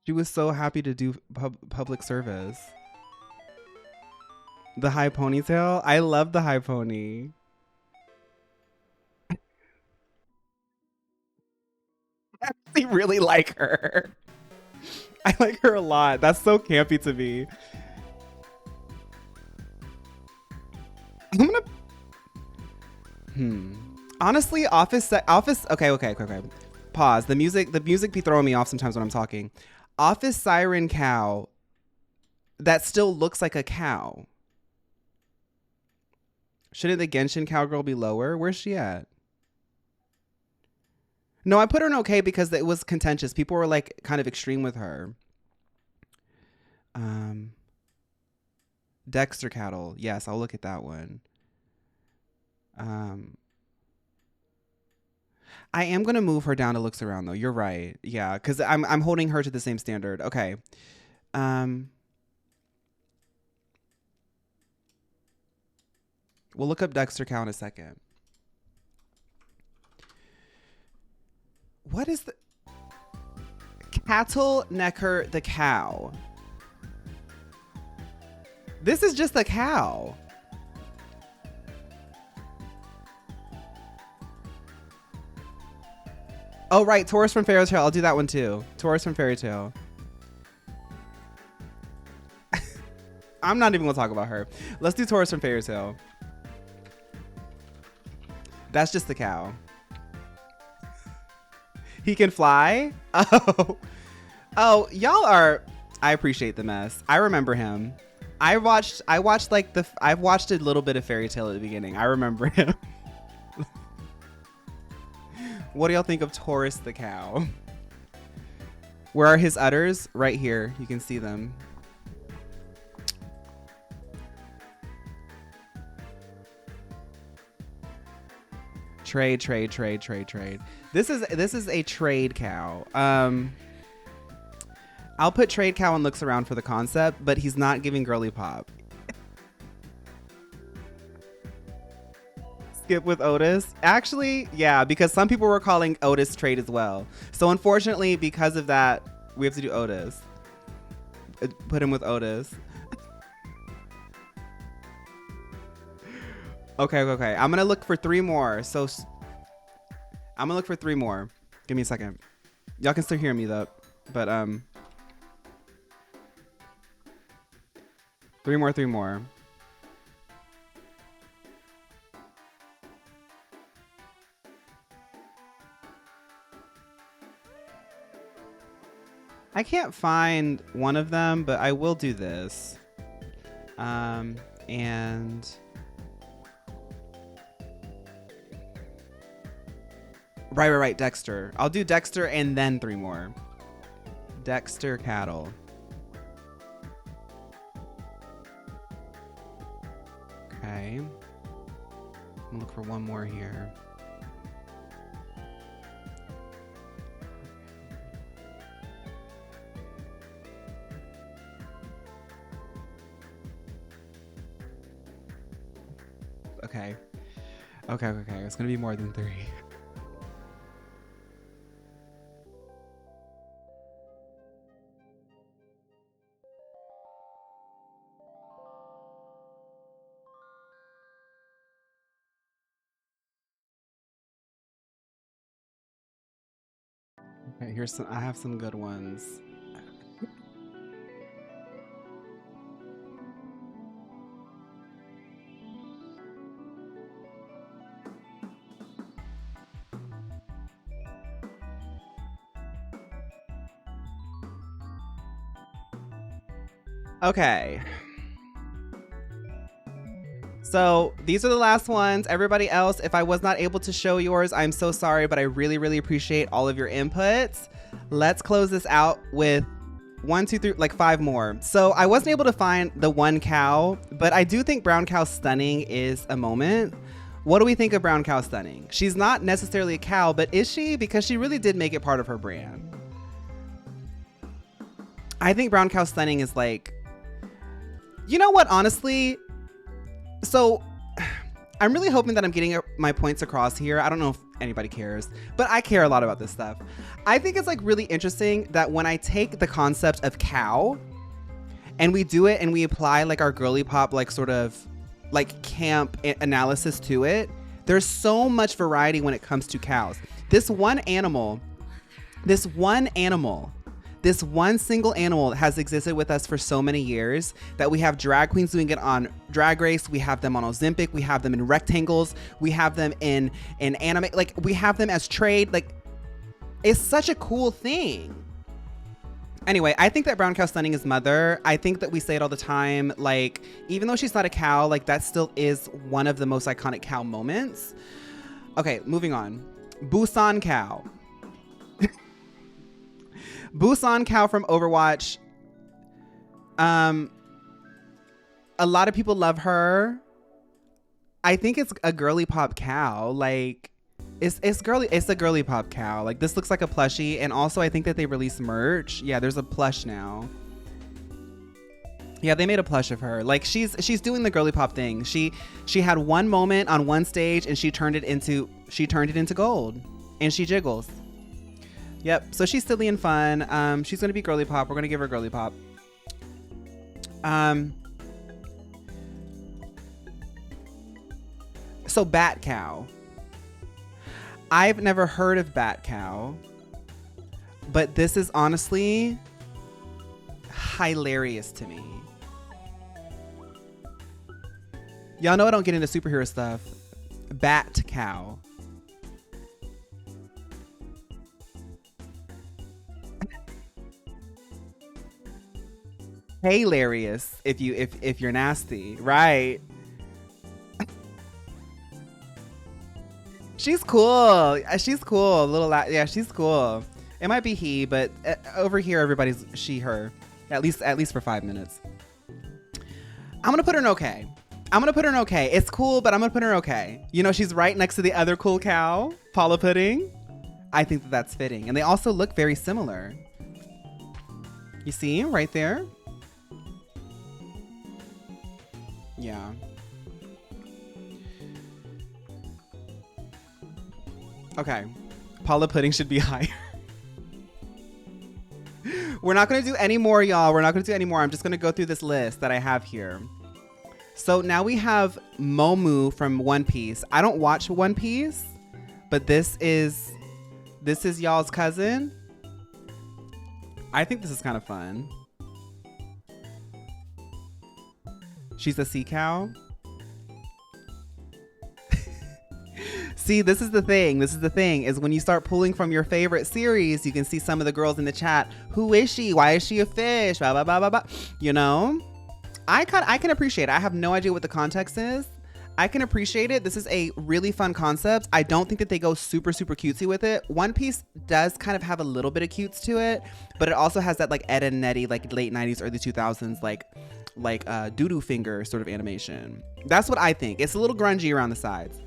She was so happy to do public service. The high ponytail? I love the high pony. I actually really like her. I like her a lot. That's so campy to me. I'm gonna... Honestly, office. Okay. Pause. The music be throwing me off sometimes when I'm talking. Office Siren Cow that still looks like a cow. Shouldn't the Genshin cowgirl be lower? Where's she at? No, I put her in okay because it was contentious. People were like kind of extreme with her. Dexter Cattle. Yes, I'll look at that one. I am gonna move her down to looks around though. You're right. Yeah, because I'm holding her to the same standard. Okay. We'll look up Dexter Cow in a second. What is the Cattle Necker the cow? This is just a cow. Oh, right. Taurus from Fairy Tale. I'll do that one too. Taurus from Fairy Tale. I'm not even going to talk about her. Let's do Taurus from Fairy Tale. That's just the cow. He can fly? Oh. Oh, y'all are... I appreciate the mess. I remember him. I've watched a little bit of Fairy Tale at the beginning. I remember him. What do y'all think of Taurus the cow? Where are his udders? Right here. You can see them. Trade. This is a trade cow. I'll put trade cow and looks around for the concept, but he's not giving girly pop. Skip with Otis. Actually, yeah, because some people were calling Otis trade as well. So unfortunately, because of that, we have to do Otis. Put him with Otis. Okay. I'm gonna look for 3 more. So I'm gonna look for 3 more. Give me a second. Y'all can still hear me though, but 3 more. I can't find one of them, but I will do this. And right, Dexter. I'll do Dexter and then 3 more. Dexter cattle. Okay. I'm gonna look for 1 more here. Okay. It's gonna be more than 3. Okay, here's some. I have some good ones. Okay. So these are the last ones. Everybody else, if I was not able to show yours, I'm so sorry, but I really appreciate all of your inputs. Let's close this out with 1, 2, 3, like 5 more. So I wasn't able to find the 1 cow, but I do think brown cow stunning is a moment. What do we think of brown cow stunning? She's not necessarily a cow, but is she? Because she really did make it part of her brand. I think brown cow stunning is like, you know what, honestly, so I'm really hoping that I'm getting my points across here. I don't know if anybody cares, but I care a lot about this stuff. I think it's like really interesting that when I take the concept of cow and we do it and we apply like our girly pop, like sort of like camp analysis to it, there's so much variety when it comes to cows. This one single animal has existed with us for so many years that we have drag queens doing it on Drag Race. We have them on Ozempic. We have them in rectangles. We have them in anime. Like, we have them as trade. Like, it's such a cool thing. Anyway, I think that brown cow stunning is mother. I think that we say it all the time. Like, even though she's not a cow, like that still is one of the most iconic cow moments. Okay, moving on. Busan cow. Busan cow from Overwatch. A lot of people love her. I think it's a girly pop cow. Like, it's girly. It's a girly pop cow. Like, this looks like a plushie, and also I think that they released merch. Yeah, there's a plush now. Yeah, they made a plush of her. Like, she's doing the girly pop thing. She had one moment on one stage, and she turned it into gold, and she jiggles. Yep, so she's silly and fun. She's gonna be girly pop. We're gonna give her girly pop. So bat cow. I've never heard of bat cow, but this is honestly hilarious to me. Y'all know I don't get into superhero stuff. Bat cow. Hilarious if you're nasty, right? She's cool. She's cool. Yeah, she's cool. It might be he, but over here everybody's she, her. At least for 5 minutes. I'm gonna put her in okay. It's cool, but I'm gonna put her in okay. You know, she's right next to the other cool cow, Paula Pudding. I think that that's fitting, and they also look very similar. You see, right there. Yeah. Okay. Paula Pudding should be higher. We're not going to do any more, y'all. We're not going to do any more. I'm just going to go through this list that I have here. So now we have Momu from One Piece. I don't watch One Piece, but this is y'all's cousin. I think this is kind of fun. She's a sea cow. See, this is the thing. Is when you start pulling from your favorite series, you can see some of the girls in the chat. Who is she? Why is she a fish? Blah, blah, blah, blah, blah. You know, I can appreciate it. I have no idea what the context is. I can appreciate it. This is a really fun concept. I don't think that they go super, super cutesy with it. One Piece does kind of have a little bit of cutes to it, but it also has that like Ed and Nettie, like late 90s, early 2000s, like doo-doo finger sort of animation. That's what I think. It's a little grungy around the sides,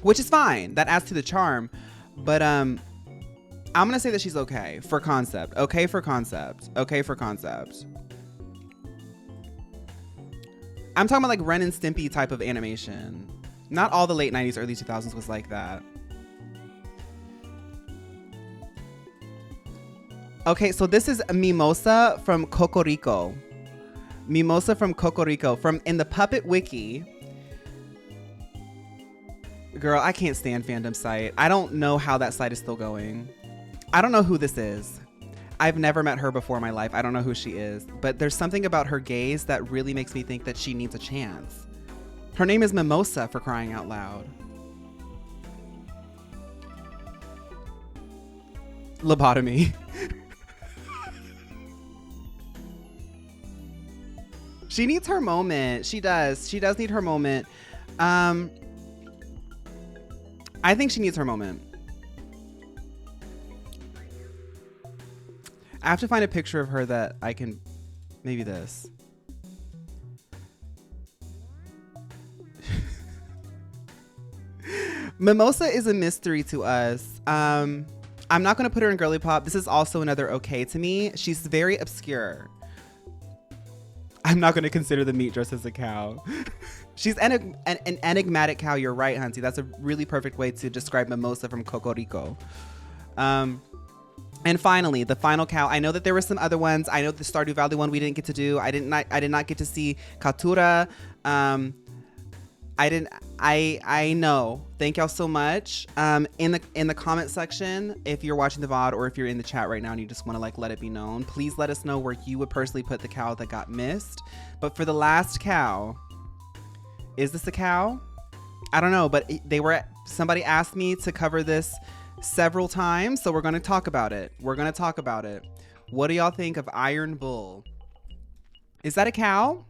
which is fine. That adds to the charm. But I'm gonna say that she's okay for concept. Okay for concept. I'm talking about like Ren and Stimpy type of animation. Not all the late 90s, early 2000s was like that. Okay, so this is Mimosa from Cocorico. From in the Puppet Wiki. Girl, I can't stand fandom site. I don't know how that site is still going. I don't know who this is. I've never met her before in my life. I don't know who she is, but there's something about her gaze that really makes me think that she needs a chance. Her name is Mimosa, for crying out loud. Lobotomy. She needs her moment. She does need her moment. I think she needs her moment. I have to find a picture of her that I can, maybe this. Mimosa is a mystery to us. I'm not going to put her in Girlypop. This is also another okay to me. She's very obscure. I'm not going to consider the meat dress as a cow. She's an enigmatic cow. You're right, Hunty. That's a really perfect way to describe Mimosa from Cocorico. And finally, the final cow. I know that there were some other ones. I know the Stardew Valley one we didn't get to do. I did not get to see Katura. I know. Thank y'all so much. In the comment section, if you're watching the VOD or if you're in the chat right now and you just want to like let it be known, please let us know where you would personally put the cow that got missed. But for the last cow, is this a cow? I don't know, but somebody asked me to cover this several times, so we're going to talk about it. What do y'all think of Iron Bull? Is that a cow?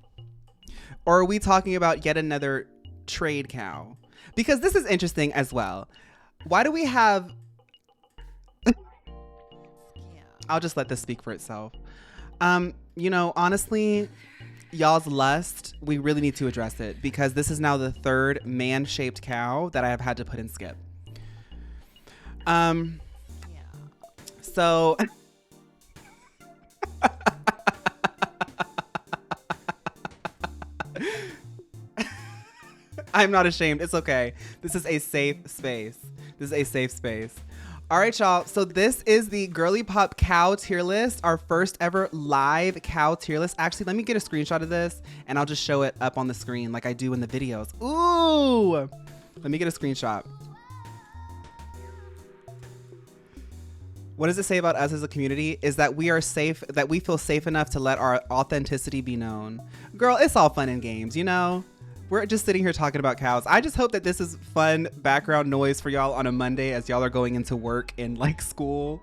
Or are we talking about yet another trade cow? Because this is interesting as well. Why do we have... I'll just let this speak for itself. You know, honestly, y'all's lust, we really need to address it because this is now the third man-shaped cow that I have had to put in skip. So I'm not ashamed. It's okay. This is a safe space. All right, y'all. So this is the Girlypop cow tier list, our first ever live cow tier list. Actually, let me get a screenshot of this and I'll just show it up on the screen like I do in the videos. Ooh, let me get a screenshot. What does it say about us as a community? Is that we are safe, that we feel safe enough to let our authenticity be known. Girl, it's all fun and games, you know? We're just sitting here talking about cows. I just hope that this is fun background noise for y'all on a Monday as y'all are going into work and like school.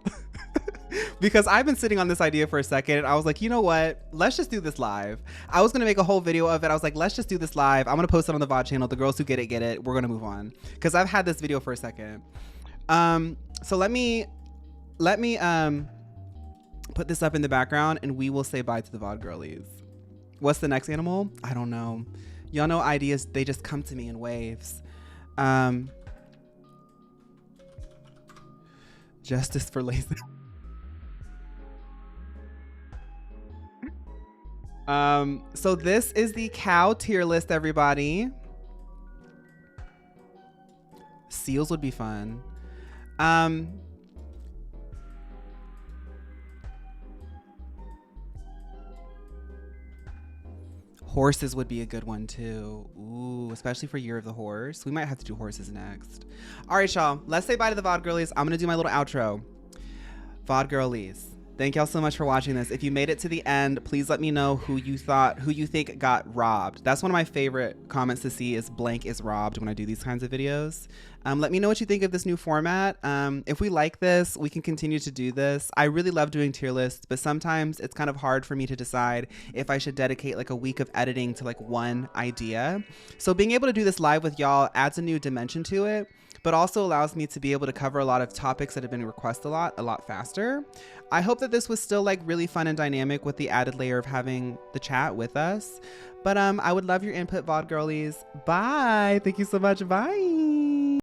Because I've been sitting on this idea for a second and I was like, you know what? Let's just do this live. I was gonna make a whole video of it. I was like, let's just do this live. I'm gonna post it on the VOD channel. The girls who get it. We're gonna move on. Because I've had this video for a second. So let me put this up in the background and we will say bye to the VOD girlies. What's the next animal? I don't know. Y'all know ideas, they just come to me in waves. Justice for lazy. So this is the cow tier list, everybody. Seals would be fun. Horses would be a good one too. Ooh, especially for Year of the Horse. We might have to do horses next. All right, y'all. Let's say bye to the VOD girlies. I'm gonna do my little outro. VOD girlies, thank y'all so much for watching this. If you made it to the end, please let me know who you think got robbed. That's one of my favorite comments to see is blank is robbed when I do these kinds of videos. Let me know what you think of this new format. If we like this, we can continue to do this. I really love doing tier lists, but sometimes it's kind of hard for me to decide if I should dedicate like a week of editing to like one idea. So being able to do this live with y'all adds a new dimension to it, but also allows me to be able to cover a lot of topics that have been requested a lot faster. I hope that this was still like really fun and dynamic with the added layer of having the chat with us. But I would love your input, VOD girlies. Bye. Thank you so much. Bye.